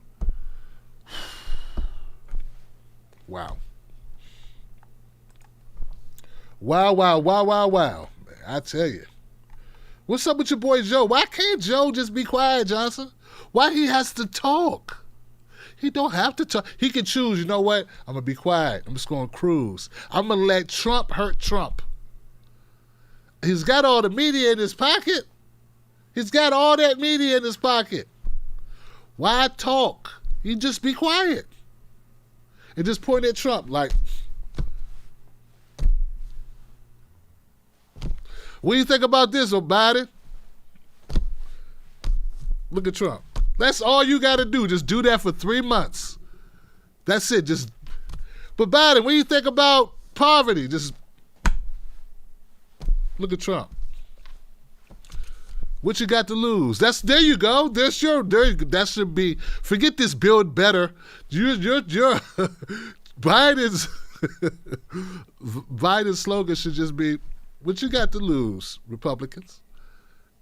Wow. I tell you. What's up with your boy Joe? Why can't Joe just be quiet, Johnson? Why he has to talk? He don't have to talk. He can choose, you know what? I'm going to be quiet. I'm just going to cruise. I'm going to let Trump hurt Trump. He's got all the media in his pocket. He's got all that media in his pocket. Why talk? You just be quiet. And just point at Trump like, what do you think about this, Biden? Look at Trump. That's all you got to do. Just do that for 3 months. That's it. But Biden, what do you think about poverty? Just look at Trump. What you got to lose? There you go. That should be. Forget this build better. Biden's slogan should just be, what you got to lose, Republicans?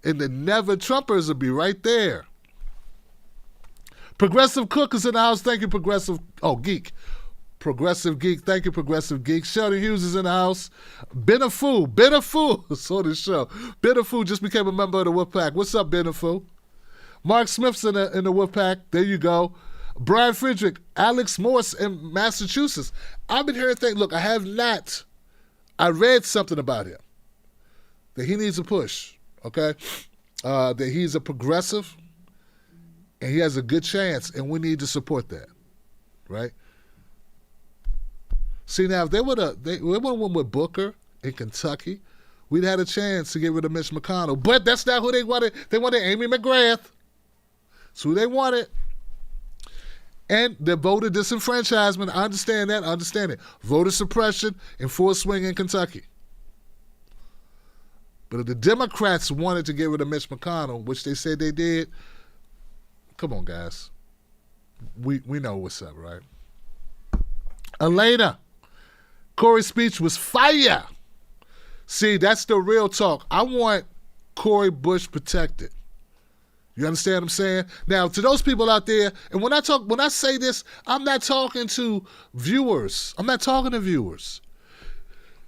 And the never Trumpers will be right there. Progressive Cook is in the house. Thank you, Progressive. Geek. Progressive Geek. Thank you, Progressive Geek. Sheldon Hughes is in the house. Benefu saw this show. Benefu just became a member of the Wolfpack. What's up, Benefu? Mark Smith's in the Wolfpack. There you go. Brian Frederick, Alex Morse in Massachusetts. I've been hearing things. Look, I have not. I read something about him. That he needs a push, okay? That he's a progressive. And he has a good chance, and we need to support that, right? See, now, if they would have went with Booker in Kentucky, we'd had a chance to get rid of Mitch McConnell. But that's not who they wanted. They wanted Amy McGrath. That's who they wanted. And the voter disenfranchisement, I understand that. I understand it. Voter suppression in full swing in Kentucky. But if the Democrats wanted to get rid of Mitch McConnell, which they said they did, come on, guys. We know what's up, right? Elena, Cori's speech was fire. See, that's the real talk. I want Cori Bush protected. You understand what I'm saying? Now, to those people out there, and when I say this, I'm not talking to viewers. I'm not talking to viewers.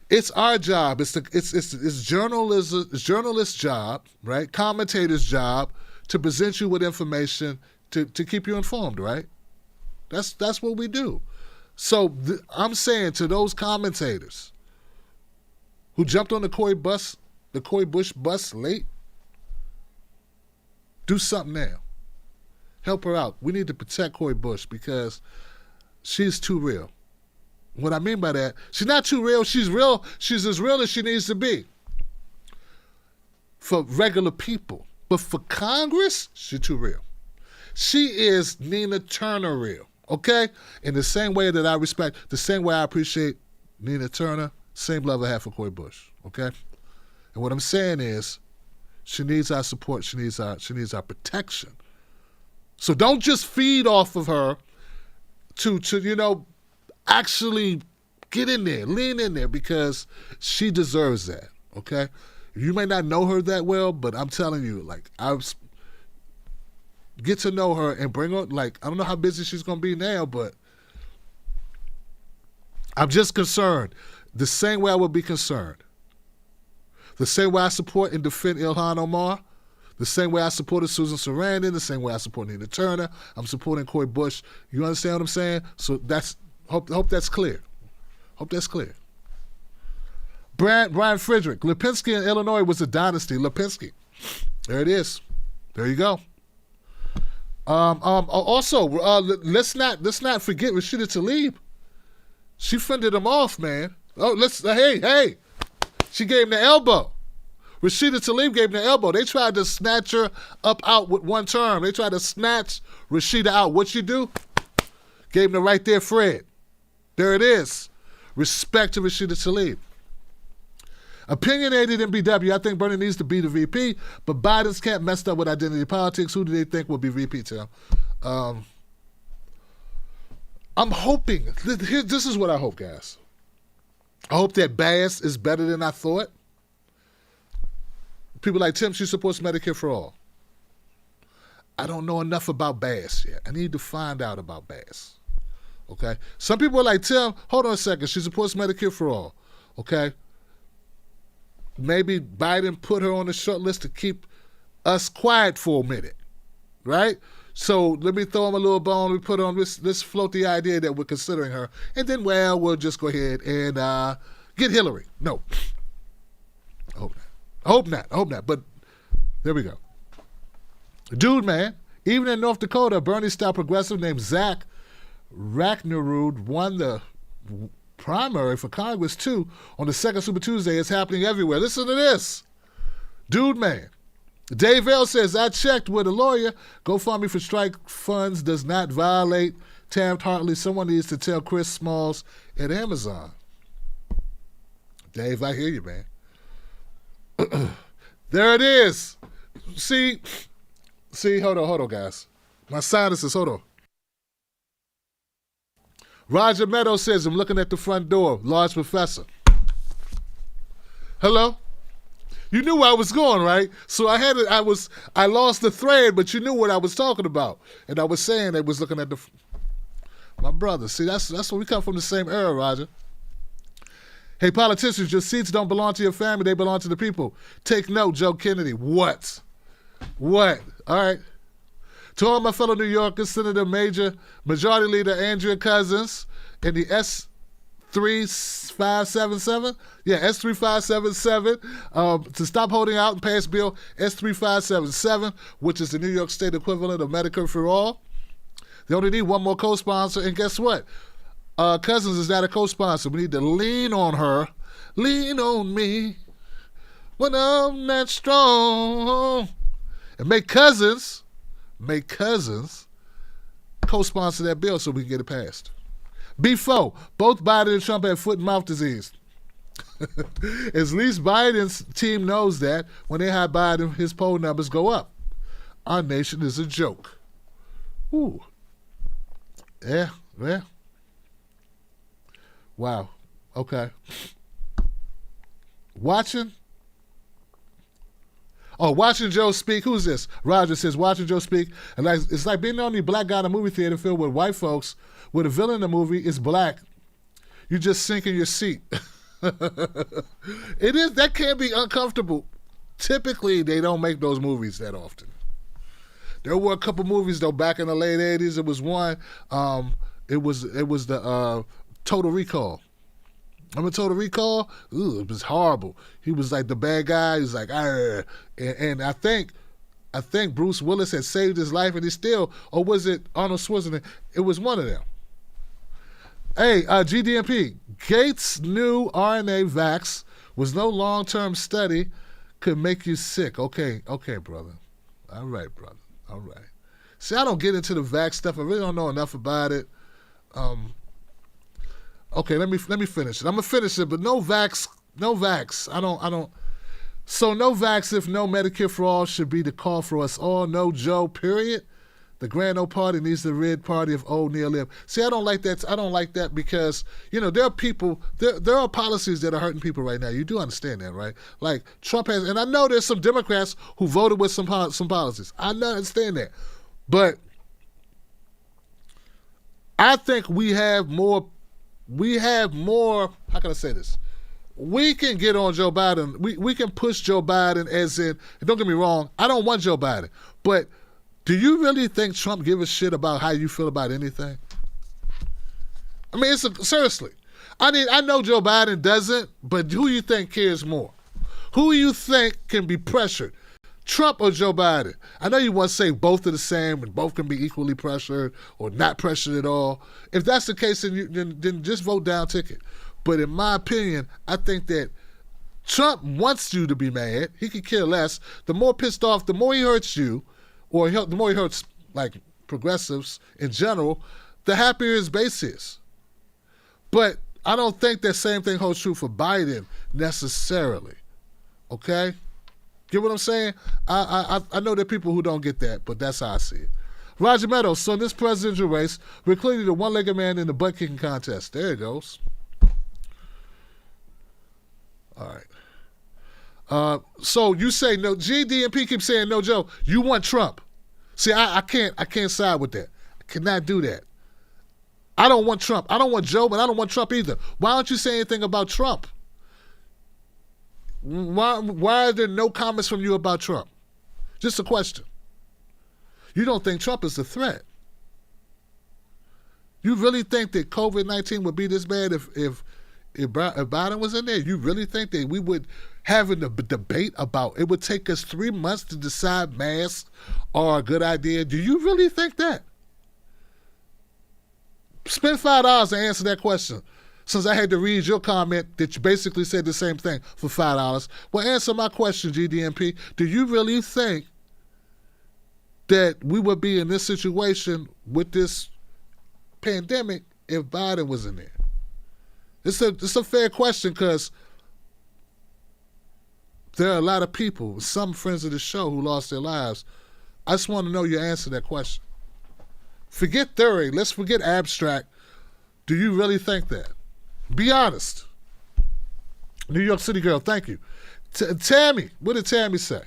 It's our job. It's journalist's job, right? Commentator's job to present you with information to keep you informed, right? That's what we do. So I'm saying to those commentators who jumped on the Cori Bush bus late, do something now. Help her out. We need to protect Cori Bush because she's too real. What I mean by that, she's not too real. She's real. She's as real as she needs to be for regular people. But for Congress, she's too real. She is Nina Turner real, okay? In the same way that I respect, the same way I appreciate Nina Turner, same love I have for Cori Bush, okay? And what I'm saying is, she needs our support. She needs our protection. So don't just feed off of her to actually get in there, lean in there, because she deserves that, okay? You may not know her that well, but I'm telling you, get to know her and bring her, I don't know how busy she's going to be now, but I'm just concerned. The same way I would be concerned. The same way I support and defend Ilhan Omar, the same way I supported Susan Sarandon, the same way I support Nina Turner, I'm supporting Cori Bush. You understand what I'm saying? So hope that's clear. Hope that's clear. Brian Frederick, Lipinski in Illinois was a dynasty. Lipinski. There it is. There you go. Also, let's not forget Rashida Tlaib. She fended him off, man. Oh, hey. She gave him the elbow. Rashida Tlaib gave him the elbow. They tried to snatch her up out with one term. They tried to snatch Rashida out. What she do? Gave him the right there, Fred. There it is. Respect to Rashida Tlaib. Opinionated in BW, I think Bernie needs to be the VP, but Biden's camp messed up with identity politics. Who do they think will be VP, Tim? I'm hoping, this is what I hope, guys. I hope that Bass is better than I thought. People like Tim, she supports Medicare for all. I don't know enough about Bass yet. I need to find out about Bass. Okay? Some people are like, Tim, hold on a second. She supports Medicare for all. Okay? Maybe Biden put her on the short list to keep us quiet for a minute. Right? So let me throw him a little bone. We put on let's float the idea that we're considering her. And then, we'll just go ahead and get Hillary. No. I hope not. But there we go. Dude, man, even in North Dakota, a Bernie-style progressive named Zach Racknerud won the primary for Congress, too, on the second Super Tuesday. It's happening everywhere. Listen to this. Dude, man. Dave Vale says, I checked with a lawyer. GoFundMe for strike funds does not violate Taft-Hartley. Someone needs to tell Chris Smalls at Amazon. Dave, I hear you, man. There it is. See, hold on, guys. My sinuses, hold on. Roger Meadows says, I'm looking at the front door. Large professor. Hello? You knew where I was going, right? So I lost the thread, but you knew what I was talking about. And I was saying they was looking at my brother. See, that's when we come from the same era, Roger. Hey, politicians, your seats don't belong to your family. They belong to the people. Take note, Joe Kennedy. What? All right. To all my fellow New Yorkers, Senator Majority Leader Andrea Cousins and the S3577. Yeah, S3577. To stop holding out and pass bill S3577, which is the New York State equivalent of Medicare for All. They only need one more co-sponsor, and guess what? Cousins is not a co-sponsor. We need to lean on her. Lean on me when I'm not strong. And make Cousins co-sponsor that bill so we can get it passed. Before, both Biden and Trump had foot and mouth disease. At least Biden's team knows that when they have Biden, his poll numbers go up. Our nation is a joke. Ooh. Yeah. Wow. Okay. Watching Joe speak. Who's this? Roger says, watching Joe speak. And it's like being the only black guy in a movie theater filled with white folks where the villain in the movie is black. You just sink in your seat. It is. That can be uncomfortable. Typically, they don't make those movies that often. There were a couple movies, though, back in the late 80s. It was one. It was the Total Recall. Remember Total Recall? Ooh, it was horrible. He was like the bad guy. He was like, arr. And I think Bruce Willis had saved his life, and he still, or was it Arnold Schwarzenegger? It was one of them. Hey, GDMP, Gates' new RNA vax was no long-term study, could make you sick. Okay, brother. All right, brother. All right. See, I don't get into the vax stuff. I really don't know enough about it. Okay, let me finish it. I'm gonna finish it, but no vax. I don't. So no vax if no Medicare for all should be the call for us all. No Joe. Period. The grand old party needs the red party of old near-lib. See, I don't like that. I don't like that because there are people. There are policies that are hurting people right now. You do understand that, right? Like Trump has, and I know there's some Democrats who voted with some policies. I understand that, but I think we have more. How can I say this? We can get on Joe Biden. We can push Joe Biden as in, and don't get me wrong, I don't want Joe Biden. But do you really think Trump gives a shit about how you feel about anything? I mean, seriously. I know Joe Biden doesn't, but who you think cares more? Who you think can be pressured? Trump or Joe Biden? I know you want to say both are the same and both can be equally pressured or not pressured at all. If that's the case, then just vote down ticket. But in my opinion, I think that Trump wants you to be mad. He could care less. The more pissed off, the more he hurts you, or the more he hurts like progressives in general, the happier his base is. But I don't think that same thing holds true for Biden necessarily. Okay? Get what I'm saying? I know there are people who don't get that, but that's how I see it. Roger Meadows, so in this presidential race, we're clearly the one-legged man in the butt-kicking contest. There it goes. All right. So you say no. GDMP keeps saying no, Joe. You want Trump. See, I can't side with that. I cannot do that. I don't want Trump. I don't want Joe, but I don't want Trump either. Why don't you say anything about Trump? Why are there no comments from you about Trump? Just a question. You don't think Trump is a threat. You really think that COVID-19 would be this bad if Biden was in there? You really think that we would have a debate about it would take us 3 months to decide masks are a good idea? Do you really think that? Spend $5 to answer that question. Since I had to read your comment that you basically said the same thing for $5. Well, answer my question, GDMP. Do you really think that we would be in this situation with this pandemic if Biden was in there? It's a fair question because there are a lot of people, some friends of the show, who lost their lives. I just want to know your answer to that question. Forget theory. Let's forget abstract. Do you really think that? Be honest. New York City girl, thank you. Tammy, what did Tammy say?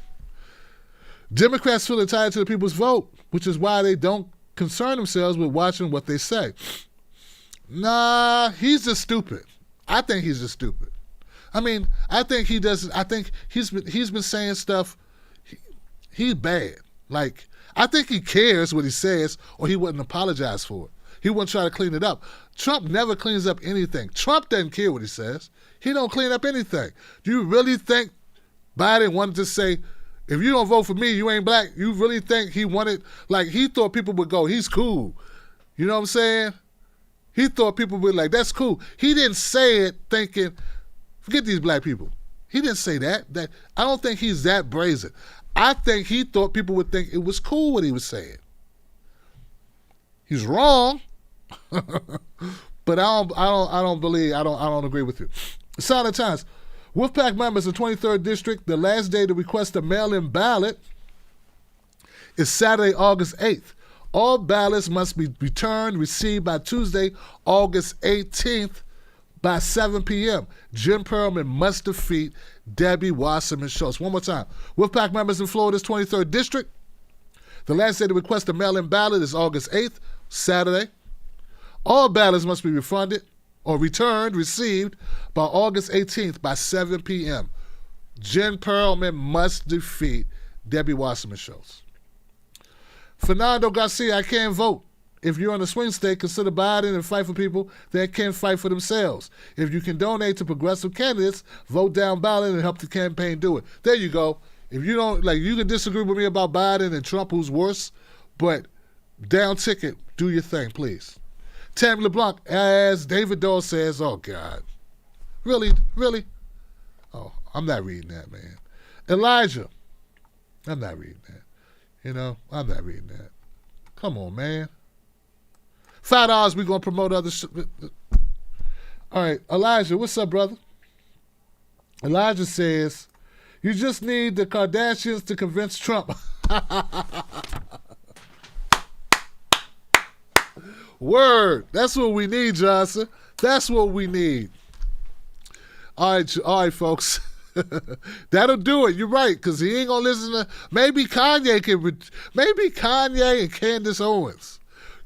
Democrats feel entitled to the people's vote, which is why they don't concern themselves with watching what they say. Nah, he's just stupid. I think he's just stupid. I mean, I think he doesn't. I think he's been saying stuff. He's bad. Like, I think he cares what he says, or he wouldn't apologize for it. he wouldn't try to clean it up. Trump never cleans up anything. Trump doesn't care what he says. He don't clean up anything. Do you really think Biden wanted to say, if you don't vote for me, you ain't black? You really think he wanted, like, he thought people would go, he's cool. You know what I'm saying? He thought people would like, that's cool. He didn't say it thinking, forget these black people. He didn't say that. I don't think he's that brazen. I think he thought people would think it was cool what he was saying. He's wrong, but I don't agree with you. Sign of Times. Wolfpack members of 23rd District, the last day to request a mail-in ballot is Saturday, August 8th. All ballots must be received by Tuesday, August 18th by 7 p.m. Jim Perlman must defeat Debbie Wasserman Schultz. One more time. Wolfpack members in Florida's 23rd District, the last day to request a mail-in ballot is August 8th, Saturday. All ballots must be received by August 18th by 7 p.m. Jen Perlman must defeat Debbie Wasserman Schultz. Fernando Garcia, I can't vote. If you're in a swing state, consider Biden and fight for people that can't fight for themselves. If you can donate to progressive candidates, vote down ballot and help the campaign do it. There you go. If you don't, like, you can disagree with me about Biden and Trump, who's worse, but down ticket, do your thing, please. Tammy LeBlanc, as David Dole says, oh, God. Really? Really? Oh, I'm not reading that, man. Elijah, I'm not reading that. I'm not reading that. Come on, man. $5, we're going to promote other shit. All right, Elijah, what's up, brother? Elijah says, you just need the Kardashians to convince Trump. Word. That's what we need, Johnson. That's what we need. All right, folks. That'll do it. You're right, because he ain't gonna listen to. Maybe Kanye and Candace Owens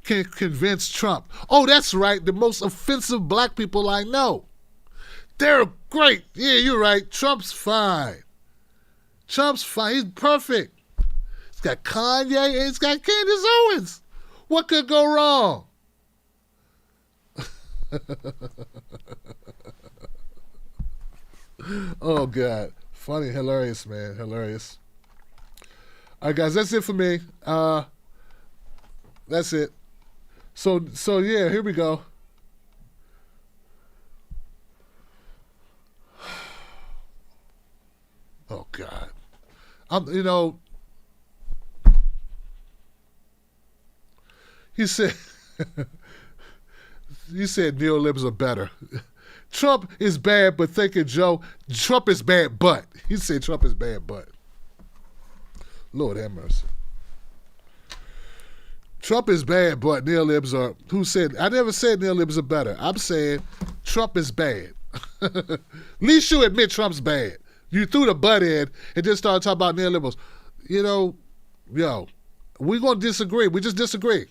can convince Trump. Oh, that's right. The most offensive black people I know. They're great. Yeah, you're right. Trump's fine. He's perfect. He's got Kanye and he's got Candace Owens. What could go wrong? Oh, God. Funny, hilarious, man. Hilarious. All right, guys, that's it for me. That's it. So yeah, here we go. Oh, God. He said neolibs are better. Trump is bad, but thinking Trump is bad, but. He said Trump is bad, but. Lord have mercy. Trump is bad, but neolibs are, I never said neolibs are better. I'm saying Trump is bad. At least you admit Trump's bad. You threw the butt in and just started talking about neoliberals. We're going to disagree. We just disagree.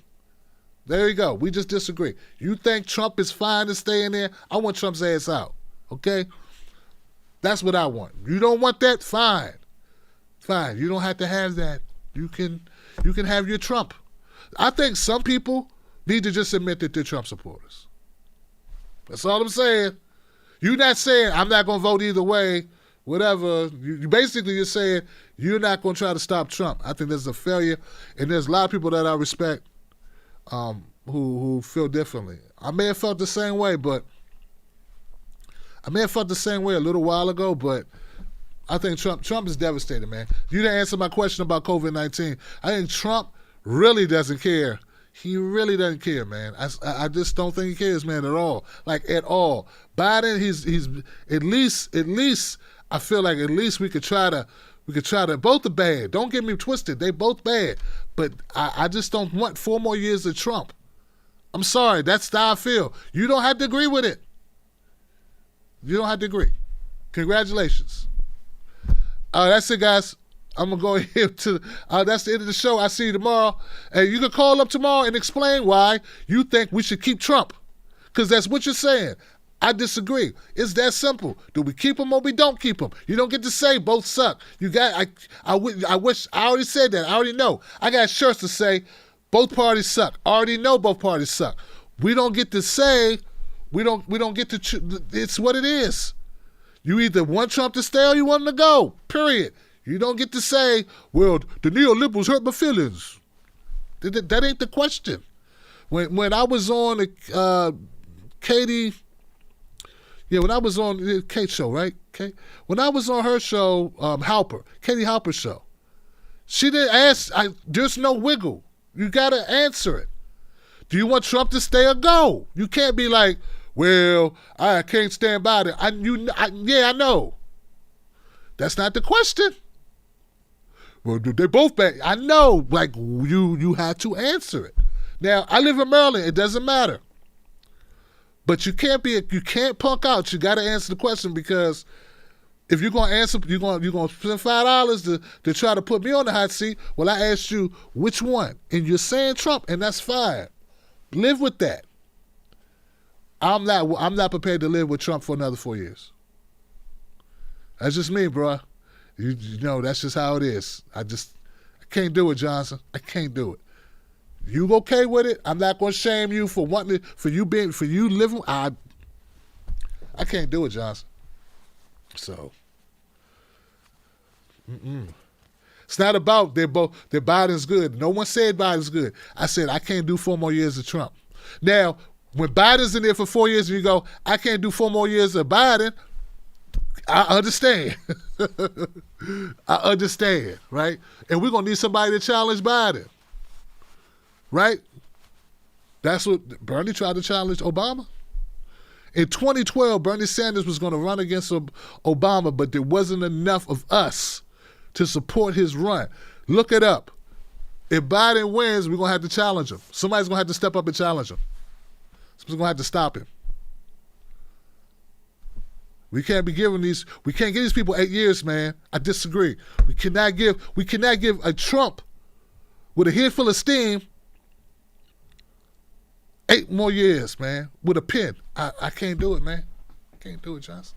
There you go. We just disagree. You think Trump is fine to stay in there? I want Trump's ass out. Okay? That's what I want. You don't want that? Fine. Fine. You don't have to have that. You can have your Trump. I think some people need to just admit that they're Trump supporters. That's all I'm saying. You're not saying I'm not going to vote either way, whatever. You're saying you're not going to try to stop Trump. I think there's a failure, and there's a lot of people that I respect who feel differently. I may have felt the same way a little while ago, but I think Trump is devastated, man. You didn't answer my question about COVID-19. I think Trump really doesn't care. He really doesn't care, man. I just don't think he cares, man, at all. Like, at all. Biden, he's at least I feel like at least we could try to both are bad. Don't get me twisted. They both bad. But I just don't want 4 more years of Trump. I'm sorry. That's how I feel. You don't have to agree with it. You don't have to agree. Congratulations. That's it, guys. I'm going to go here to, that's the end of the show. I'll see you tomorrow. And you can call up tomorrow and explain why you think we should keep Trump. Because that's what you're saying. I disagree. It's that simple. Do we keep him or we don't keep him? You don't get to say both suck. I wish, I already said that. I already know. I got shirts to say both parties suck. I already know both parties suck. We don't get to say, we don't get to, it's what it is. You either want Trump to stay or you want him to go, period. You don't get to say, well, the neoliberals hurt my feelings. That ain't the question. When I was on Katie, when I was on Kate's show, right? Okay. When I was on her show, Katie Halper's show, she didn't ask, there's no wiggle. You got to answer it. Do you want Trump to stay or go? You can't be like, well, I can't stand by it. I know. That's not the question. Well, they both bad. I know. Like, you had to answer it. Now, I live in Maryland. It doesn't matter. But you can't punk out. You got to answer the question, because if you're gonna answer, you're gonna spend $5 to try to put me on the hot seat. Well, I asked you which one, and you're saying Trump, and that's fine. Live with that. I'm not prepared to live with Trump for another 4 years. That's just me, bro. You know, that's just how it is. I can't do it, Johnson. I can't do it. You okay with it? I'm not gonna shame you for wanting for you living. I can't do it, Johnson. So, it's not about that Biden's good. No one said Biden's good. I said I can't do 4 more years of Trump. Now, when Biden's in there for 4 years and you go, I can't do 4 more years of Biden, I understand. I understand, right? And we're going to need somebody to challenge Biden, right? That's what Bernie tried to challenge Obama. In 2012, Bernie Sanders was going to run against Obama, but there wasn't enough of us to support his run. Look it up. If Biden wins, we're going to have to challenge him. Somebody's going to have to step up and challenge him. Somebody's going to have to stop him. We can't give these people 8 years, man. I disagree. We cannot give a Trump with a head full of steam 8 more years, man, with a pen. I can't do it, man. I can't do it, Johnson.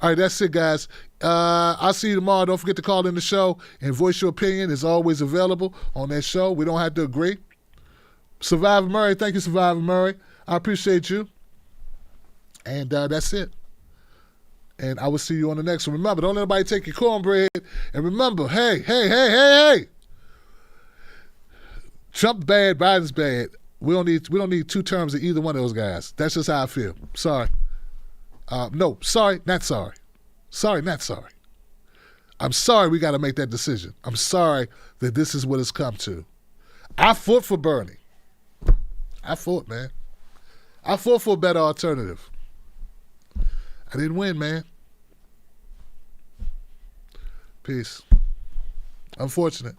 All right, that's it, guys. I'll see you tomorrow. Don't forget to call in the show and voice your opinion. It's always available on that show. We don't have to agree. Survivor Murray, thank you, Survivor Murray. I appreciate you. And that's it. And I will see you on the next one. Remember, don't let anybody take your cornbread. And remember, hey. Trump bad, Biden's bad. We don't need 2 terms of either one of those guys. That's just how I feel. Sorry. Sorry, not sorry. Sorry, not sorry. I'm sorry we got to make that decision. I'm sorry that this is what it's come to. I fought for Bernie. I fought, man. I fought for a better alternative. I didn't win, man. Peace. Unfortunate.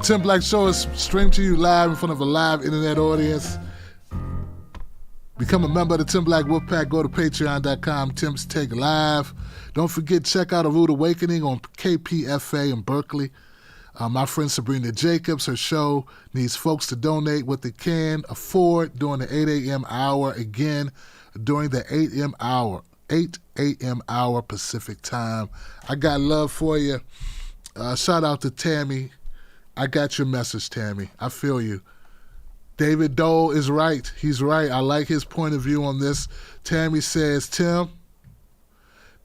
Tim Black Show is streamed to you live in front of a live internet audience. Become a member of the Tim Black Wolfpack. Go to patreon.com, Tim's Take Live. Don't forget, check out A Rude Awakening on KPFA in Berkeley. My friend Sabrina Jacobs, her show needs folks to donate what they can afford during the 8 a.m. hour. Again, during the 8 a.m. hour Pacific time. I got love for you. Shout out to Tammy. I got your message, Tammy. I feel you. David Dole is right. He's right. I like his point of view on this. Tammy says, Tim,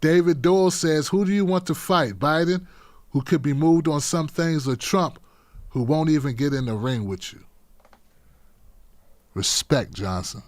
David Dole says, who do you want to fight? Biden, who could be moved on some things, or Trump, who won't even get in the ring with you? Respect, Johnson.